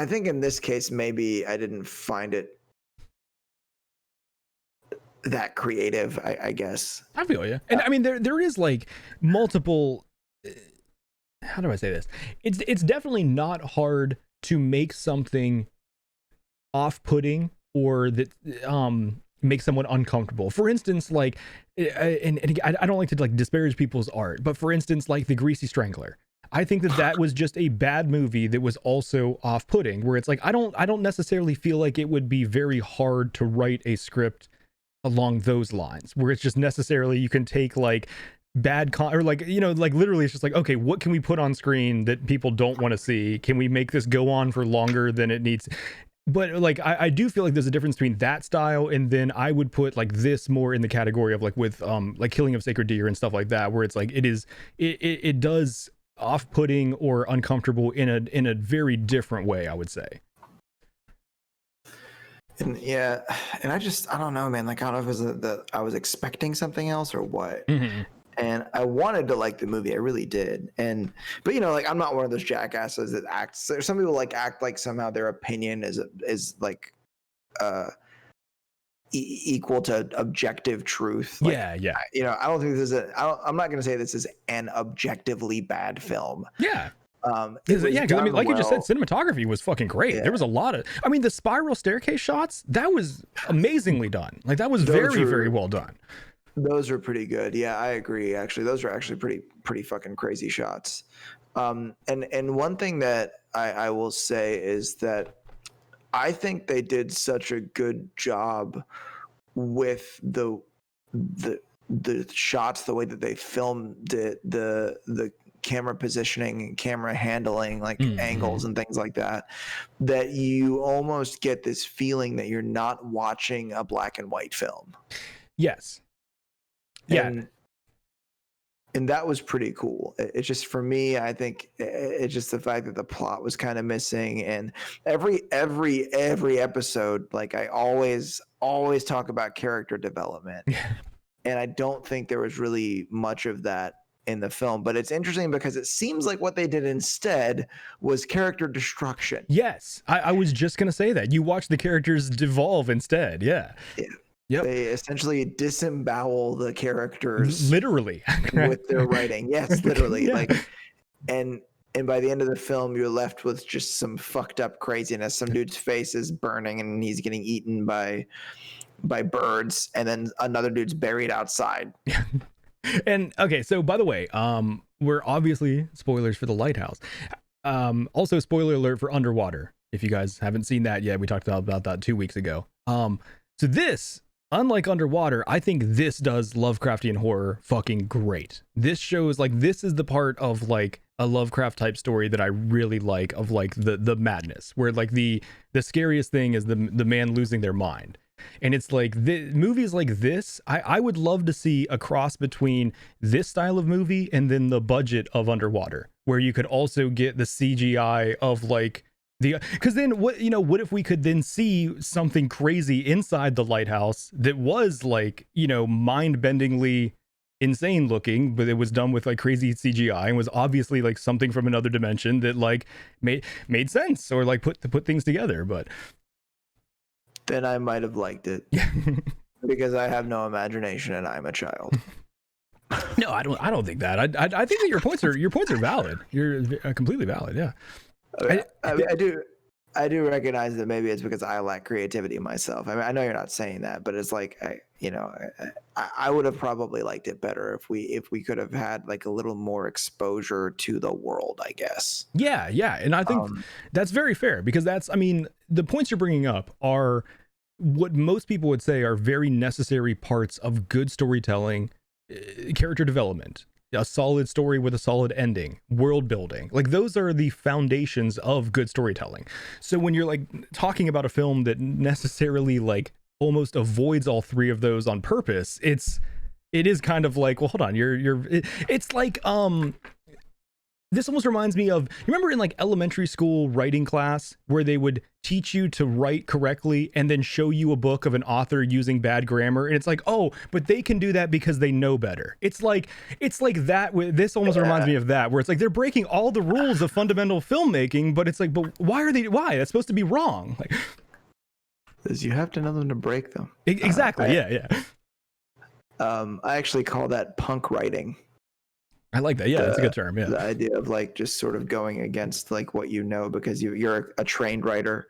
think in this case, maybe I didn't find it that creative, I guess. I feel you. And I mean, there is like multiple, how do I say this? It's definitely not hard to make something off-putting or that make someone uncomfortable. For instance, like, and I don't like to like disparage people's art, but for instance, like The Greasy Strangler. I think that was just a bad movie that was also off-putting, where it's like I don't necessarily feel like it would be very hard to write a script along those lines, where it's just necessarily you can take like or like, you know, like literally it's just like, okay, what can we put on screen that people don't want to see? Can we make this go on for longer than it needs? But like I do feel like there's a difference between that style, and then I would put like this more in the category of like with like Killing of Sacred Deer and stuff like that, where it's like it does off-putting or uncomfortable in a very different way, I would say. And yeah, and I don't know, man. Like, I don't know if it was that I was expecting something else or what. Mm-hmm. And I wanted to like the movie, I really did. But you know, like, I'm not one of those jackasses that acts. Some people like act like somehow their opinion is like equal to objective truth. Like, yeah. You know, I don't think this is I'm not going to say this is an objectively bad film. Yeah. Because I mean, like you just said, cinematography was fucking great. Yeah. There was a lot of, I mean, the spiral staircase shots, that was amazingly done. Like, that was very well done. Those are pretty good. Yeah, I agree. Actually, those are actually pretty fucking crazy shots. And one thing that I will say is that I think they did such a good job with the shots, the way that they filmed it, the camera positioning and camera handling, like angles and things like that, that you almost get this feeling that you're not watching a black and white film. Yes. Yeah. And that was pretty cool. It's just, for me, I think it's just the fact that the plot was kind of missing, and every episode, like, I always talk about character development. And I don't think there was really much of that in the film, but it's interesting because it seems like what they did instead was character destruction. Yes. I was just going to say that. You watch the characters devolve instead. Yeah. Yep. They essentially disembowel the characters literally with their writing. Yes, literally. Yeah. Like, and by the end of the film, you're left with just some fucked up craziness. Some dude's face is burning and he's getting eaten by birds, and then another dude's buried outside. And okay, so by the way, we're obviously spoilers for The Lighthouse. Also, spoiler alert for Underwater. If you guys haven't seen that yet, we talked about that 2 weeks ago. So this, unlike Underwater, I think this does Lovecraftian horror fucking great. This shows, like, this is the part of like a Lovecraft type story that I really like, of like the madness, where like the scariest thing is the man losing their mind. And it's like movies like this, I would love to see a cross between this style of movie and then the budget of Underwater, where you could also get the CGI of like because then what if we could then see something crazy inside the lighthouse that was like, you know, mind-bendingly insane looking, but it was done with like crazy CGI and was obviously like something from another dimension that like made sense, or like put things together. But then I might have liked it because I have no imagination and I'm a child. No, I don't think that. I think that your points are valid. You're completely valid. Yeah. I do recognize that maybe it's because I lack creativity myself. I mean, I know you're not saying that, but it's like, I would have probably liked it better if we could have had like a little more exposure to the world, I guess. Yeah. And I think that's very fair, because the points you're bringing up are what most people would say are very necessary parts of good storytelling, character development, a solid story with a solid ending, world building. Like, those are the foundations of good storytelling. So when you're like talking about a film that necessarily like almost avoids all three of those on purpose, it is kind of like, well, hold on, it's like this almost reminds me of, you remember in like elementary school writing class where they would teach you to write correctly and then show you a book of an author using bad grammar, and it's like, oh, but they can do that because they know better. It's like that. This almost reminds me of that, where it's like they're breaking all the rules of fundamental filmmaking, but it's like, but why? That's supposed to be wrong. Like, because you have to know them to break them. Exactly. Yeah. I actually call that punk writing. I like that. Yeah, that's a good term. Yeah. The idea of like just sort of going against like what you know because you're a trained writer.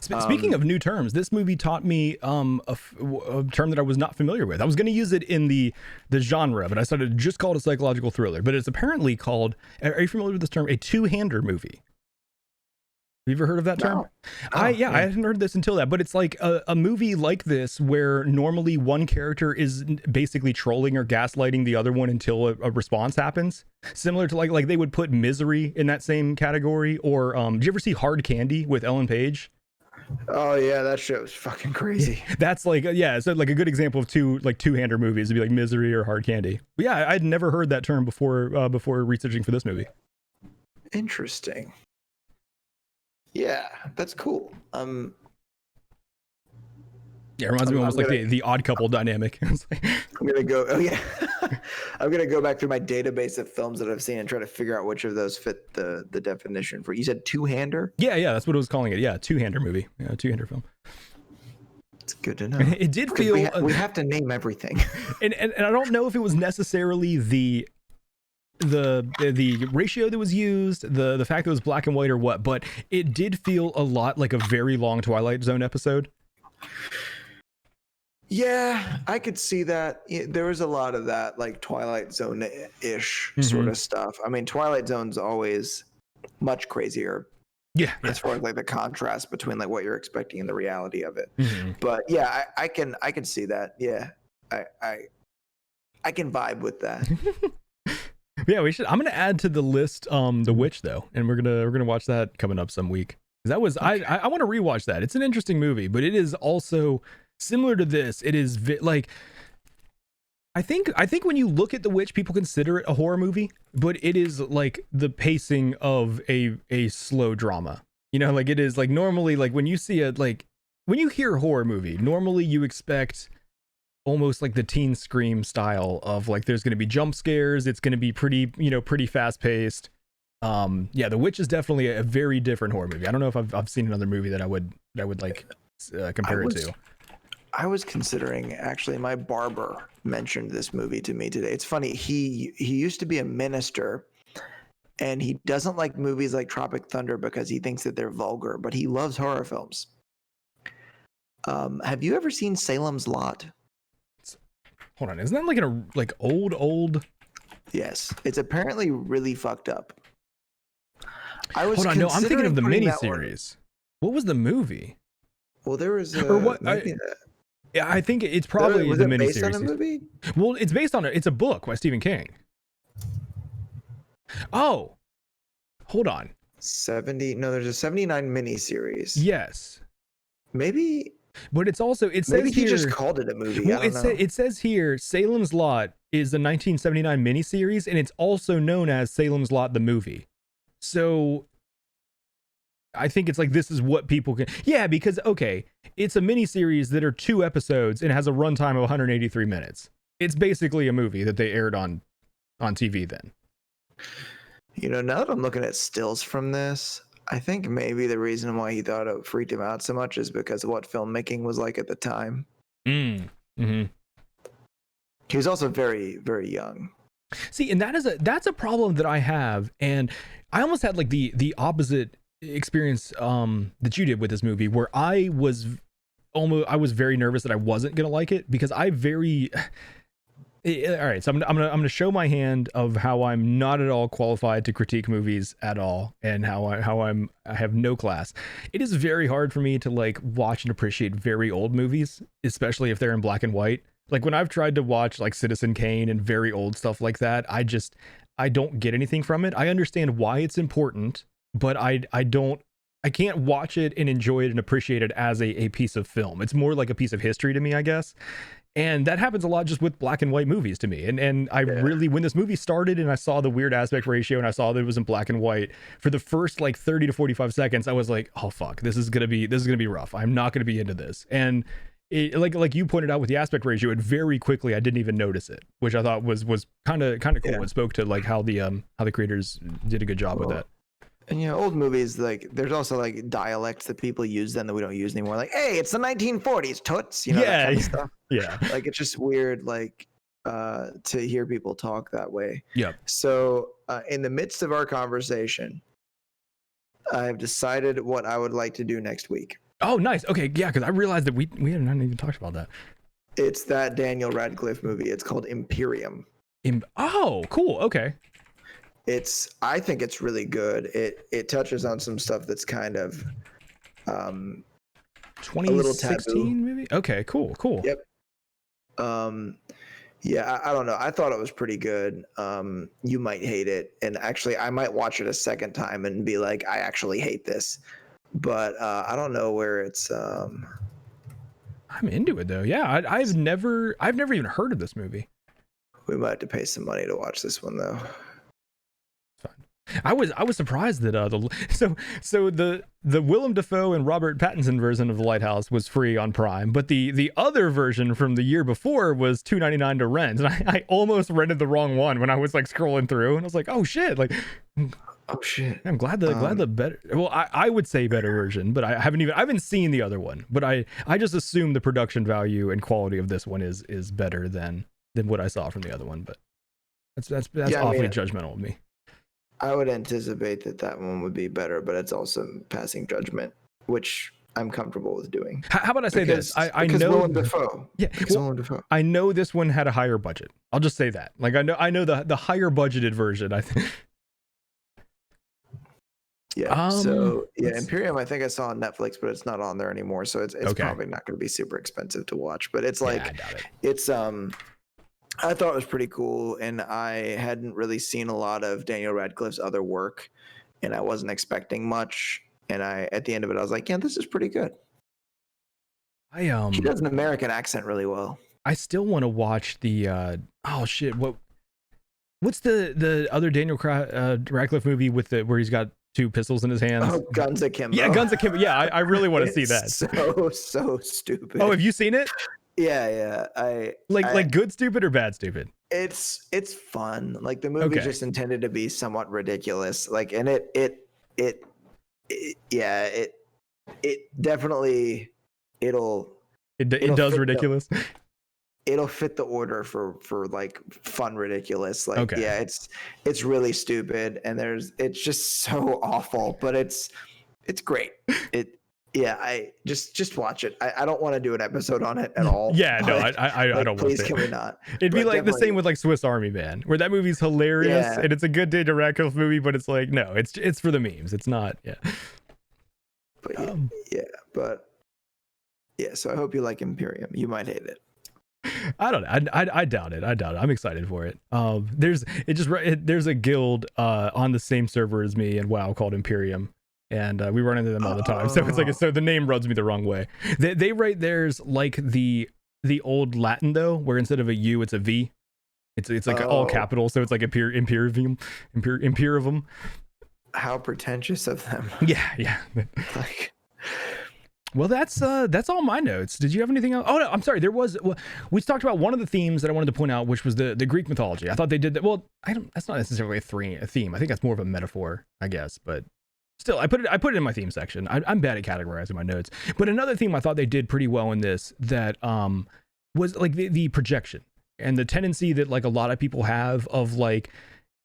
Speaking of new terms, this movie taught me a term that I was not familiar with. I was going to use it in the genre, but I started just called a psychological thriller. But it's apparently called, are you familiar with this term? A two-hander movie. Have you ever heard of that term? No. I hadn't heard this until that, but it's like a movie like this where normally one character is basically trolling or gaslighting the other one until a response happens. Similar to like they would put Misery in that same category. Or did you ever see Hard Candy with Ellen Page? Oh yeah, that show was fucking crazy. That's like, yeah, so like a good example of two-hander movies would be like Misery or Hard Candy. But yeah, I'd never heard that term before researching for this movie. Interesting. Yeah, that's cool. Yeah, it reminds me almost like the Odd Couple dynamic. I'm gonna go. Oh yeah, I'm gonna go back through my database of films that I've seen and try to figure out which of those fit the definition for. You said two-hander? Yeah, that's what I was calling it. Yeah, two-hander movie. Yeah, two-hander film. It's good to know. It did feel we have to name everything. and I don't know if it was necessarily the ratio that was used, the fact that it was black and white or what, but it did feel a lot like a very long Twilight Zone episode. Yeah, I could see that. There was a lot of that, like Twilight Zone-ish sort of stuff. I mean, Twilight Zone's always much crazier. Yeah, as far as like the contrast between like what you're expecting and the reality of it. But yeah, I can see that. Yeah, I can vibe with that. Yeah, we should. I'm gonna add to the list The Witch though, and we're gonna watch that coming up some week. That was okay. I want to rewatch that. It's an interesting movie, but it is also similar to this. It is like I think when you look at The Witch, people consider it a horror movie, but it is like the pacing of a slow drama. You know, like it is like normally like when you see when you hear a horror movie, normally you expect almost like the teen Scream style of like there's going to be jump scares, it's going to be pretty fast paced. Yeah, The Witch is definitely a very different horror movie. I don't know if I've seen another movie that I would like compare it to. I was considering, actually, my barber mentioned this movie to me today. It's funny, he used to be a minister, and he doesn't like movies like Tropic Thunder because he thinks that they're vulgar, but he loves horror films. Have you ever seen Salem's Lot? Hold on, isn't that like an old? Yes, it's apparently really fucked up. Hold on, no, I'm thinking of the miniseries. What was the movie? Well, there was yeah, I think it's probably the miniseries. Based on a movie? Well, it's based on it's a book by Stephen King. Oh, hold on. 70? No, there's a 79 miniseries. Yes, maybe. But it's also says maybe he here, just called it a movie. Well, it says here Salem's Lot is the 1979 miniseries, and it's also known as Salem's Lot the movie. So I think it's like this is what people can. Yeah, because okay, it's a miniseries that are 2 episodes and it has a runtime of 183 minutes. It's basically a movie that they aired on TV then. You know, now that I'm looking at stills from this, I think maybe the reason why he thought it freaked him out so much is because of what filmmaking was like at the time. Mm-hmm. He was also very, very young. See, and that's a problem that I have, and I almost had like the opposite experience that you did with this movie, where I was very nervous that I wasn't gonna like it because all right, so I'm gonna show my hand of how I'm not at all qualified to critique movies at all, and how I have no class. It is very hard for me to like watch and appreciate very old movies, especially if they're in black and white. Like when I've tried to watch like Citizen Kane and very old stuff like that, I don't get anything from it. I understand why it's important, but I can't watch it and enjoy it and appreciate it as a piece of film. It's more like a piece of history to me, I guess. And that happens a lot just with black and white movies to me. And I really, when this movie started and I saw the weird aspect ratio and I saw that it was in black and white, for the first like 30 to 45 seconds, I was like, oh fuck, this is gonna be rough. I'm not gonna be into this. And it, like you pointed out with the aspect ratio, it very quickly I didn't even notice it, which I thought was kind of cool. It spoke to like how the creators did a good job with that. And you know, old movies, like there's also like dialects that people use then that we don't use anymore. Like, hey, it's the 1940s, toots, you know, that kind of stuff. Yeah. Like it's just weird, like to hear people talk that way. Yeah. So in the midst of our conversation, I've decided what I would like to do next week. Oh, nice. Okay, yeah, because I realized that we hadn't even talked about that. It's that Daniel Radcliffe movie. It's called Imperium. Oh, cool. Okay. I think it's really good. It touches on some stuff that's kind of a little taboo. 2016 movie. Okay, cool. Yep. Yeah, I don't know. I thought it was pretty good. You might hate it, and actually, I might watch it a second time and be like, I actually hate this. But I don't know where it's. I'm into it though. Yeah, I've never even heard of this movie. We might have to pay some money to watch this one though. I was surprised that the Willem Dafoe and Robert Pattinson version of The Lighthouse was free on Prime, but the other version from the year before was $2.99 to rent, and I almost rented the wrong one when I was like scrolling through, and I was like, oh shit, like, oh shit. I'm glad the better. Well, I would say better version, but I haven't seen the other one, but I just assume the production value and quality of this one is better than what I saw from the other one, but that's yeah, awfully judgmental of me. I would anticipate that one would be better, but it's also passing judgment, which I'm comfortable with doing. How about I say this? I know Willem Dafoe. Yeah, Willem Dafoe. I know this one had a higher budget. I'll just say that. Like I know the higher budgeted version. I think. Yeah. So yeah, Imperium. I think I saw on Netflix, but it's not on there anymore. So it's okay. Probably not going to be super expensive to watch. But it's like I doubt it. It's I thought it was pretty cool, and I hadn't really seen a lot of Daniel Radcliffe's other work, and I wasn't expecting much. And at the end of it, I was like, yeah, this is pretty good. He does an American accent really well. I still want to watch the what's the other Daniel Radcliffe movie with where he's got two pistols in his hands? Oh, Guns Akimbo. Yeah, Guns Akimbo. Yeah, I really want to see that. So stupid. Oh, have you seen it? Yeah. I good stupid or bad stupid? It's fun. Like the movie just intended to be somewhat ridiculous. Like, and it definitely it does ridiculous. It'll fit the order for like fun ridiculous. Like yeah, it's really stupid, and it's just so awful, but it's great. Yeah, I just watch it. I don't want to do an episode on it at all. Yeah, no, I don't want to. Please, can we not? It'd be like the same with like Swiss Army Man, where that movie's hilarious and it's a good Daniel Radcliffe movie, but it's like no, it's for the memes. It's not. Yeah. But so I hope you like Imperium. You might hate it. I don't know. I doubt it. I'm excited for it. There's a guild on the same server as me and WoW called Imperium. And we run into them all the time. So it's like so the name rubs me the wrong way. They write theirs like the old Latin though, where instead of a U it's a V. It's like all capital, so it's like Imperium. How pretentious of them. Yeah. Well, that's all my notes. Did you have anything else? Oh no, I'm sorry. We talked about one of the themes that I wanted to point out, which was the Greek mythology. I thought they did that. Well, that's not necessarily a theme. I think that's more of a metaphor, I guess, but still, I put it in my theme section. I'm bad at categorizing my notes. But another theme I thought they did pretty well in this that was like the projection and the tendency that like a lot of people have of like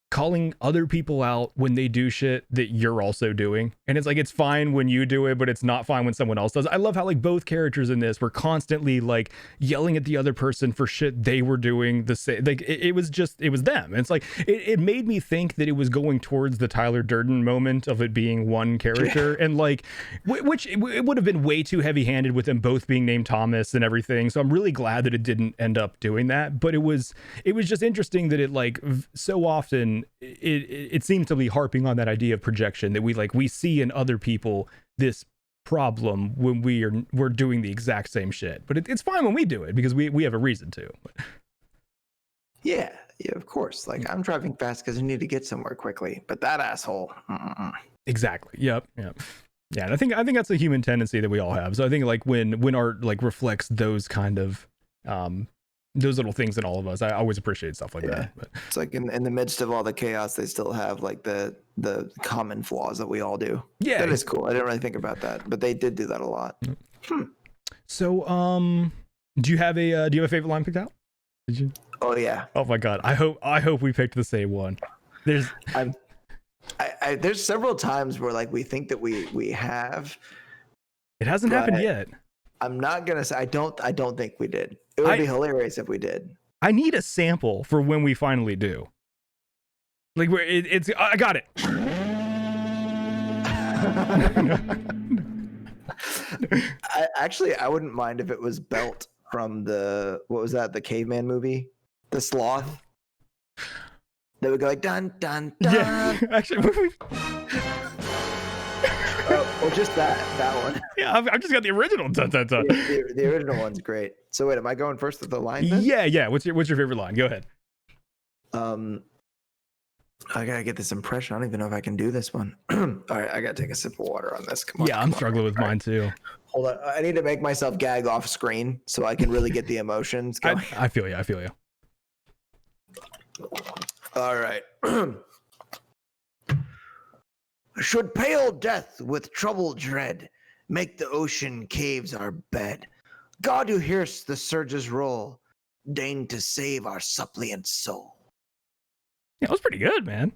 calling other people out when they do shit that you're also doing. And it's like, it's fine when you do it, but it's not fine when someone else does. I love how like both characters in this were constantly like yelling at the other person for shit they were doing the same. Like it was them. And it's like, it made me think that it was going towards the Tyler Durden moment of it being one character. And like, which it would have been way too heavy handed with them both being named Thomas and everything. So I'm really glad that it didn't end up doing that. But it was just interesting that it like so often it seems to be harping on that idea of projection that we see in other people this problem when we're doing the exact same shit, but it's fine when we do it because we have a reason to. Yeah, of course. Like I'm driving fast because I need to get somewhere quickly, but that asshole. Exactly. Yep. Yeah, and I think that's a human tendency that we all have. So I think like when art like reflects those kind of those little things in all of us, I always appreciate stuff like that. But it's like in the midst of all the chaos, they still have like the common flaws that we all do. Yeah, that is cool. I didn't really think about that, but they did do that a lot. So, do you have a favorite line picked out? Did you? Oh yeah. Oh my god. I hope we picked the same one. There's several times where like we think that we have, It hasn't happened yet. I'm not gonna say I don't think we did. It would be hilarious if we did. I need a sample for when we finally do. Like where it's I got it. I wouldn't mind if it was Belt from what was that, the caveman movie, the sloth. They would go like dun dun dun. Yeah, actually, or just that one. Yeah, I've just got the original dun dun dun. The original one's great. So wait, am I going first with the line then? Yeah. What's your favorite line? Go ahead. I gotta get this impression. I don't even know if I can do this one. All right, I gotta take a sip of water on this. Come on. Yeah, I'm struggling with mine too. Hold on, I need to make myself gag off screen so I can really get the emotions going. I feel you. All right. Should pale death with trouble dread make the ocean caves our bed, God who hears the surges roll, deign to save our suppliant soul. Yeah, that was pretty good, man.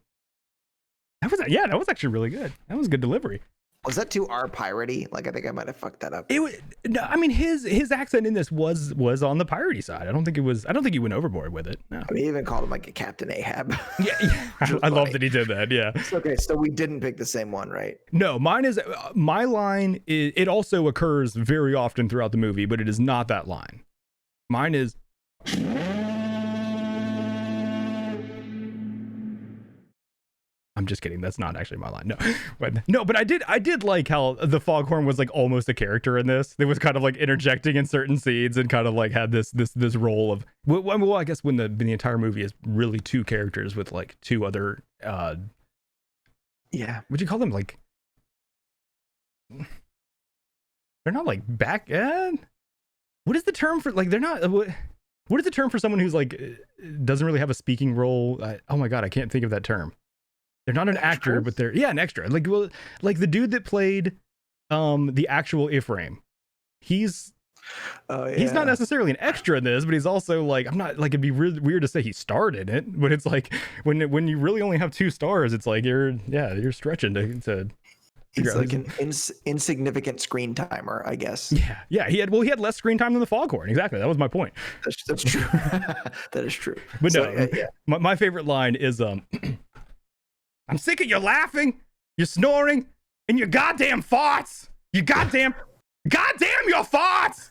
That was actually really good. That was good delivery. Was that too piratey? Like, I think I might have fucked that up. No, I mean his accent in this was on the piratey side. I don't think he went overboard with it. No. I mean, he even called him like a Captain Ahab. Yeah. I love that he did that. Yeah. Okay, so we didn't pick the same one, right? No, my line is, it also occurs very often throughout the movie, but it is not that line. Mine is I'm just kidding. That's not actually my line. But I did like how the foghorn was like almost a character in this. It was kind of like interjecting in certain scenes and kind of like had this role of well, I guess when the entire movie is really two characters with like two other what'd you call them? Like they're not like back what is the term for like they're not what is the term for someone who's like doesn't really have a speaking role? Oh my god, I can't think of that term. They're not an actor, but they're an extra. Like the dude that played the actual Ephraim. He's not necessarily an extra in this, but he's also like, I'm not like, it'd be really weird to say he starred in it, but it's like when you really only have 2 stars, it's like you're stretching to he's like an insignificant screen timer, I guess. Yeah. He had less screen time than the foghorn. Exactly. That was my point. That's true. That is true. But my favorite line is I'm sick of your laughing, your snoring, and your goddamn farts. You goddamn your farts.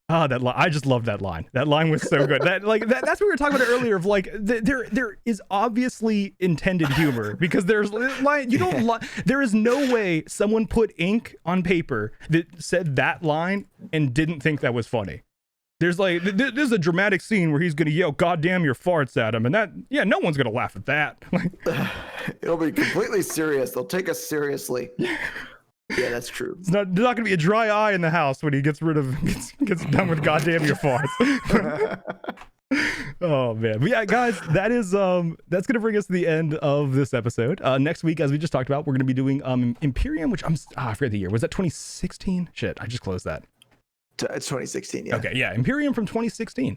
That line, I just love that line. That line was so good. That's what we were talking about earlier. Of like, there is obviously intended humor because there is no way someone put ink on paper that said that line and didn't think that was funny. There's a dramatic scene where he's gonna yell "goddamn your farts" at him, and no one's gonna laugh at that. It'll be completely serious. They'll take us seriously. Yeah, that's true. There's not gonna be a dry eye in the house when he gets done with "goddamn your farts." Oh man, but yeah, guys, that's gonna bring us to the end of this episode. Next week, as we just talked about, we're gonna be doing Imperium, which I forget the year. Was that 2016? Shit, I just closed that. It's 2016, yeah. Okay, yeah, Imperium from 2016.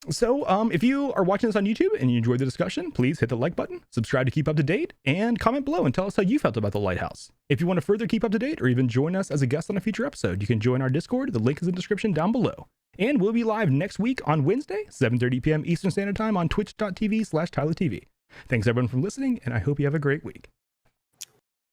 So if you are watching this on YouTube and you enjoyed the discussion, please hit the like button, subscribe to keep up to date, and comment below and tell us how you felt about the Lighthouse. If you want to further keep up to date or even join us as a guest on a future episode, you can join our Discord. The link is in the description down below. And we'll be live next week on Wednesday, 7:30 p.m. Eastern Standard Time on twitch.tv/TylerTV. Thanks everyone for listening, and I hope you have a great week.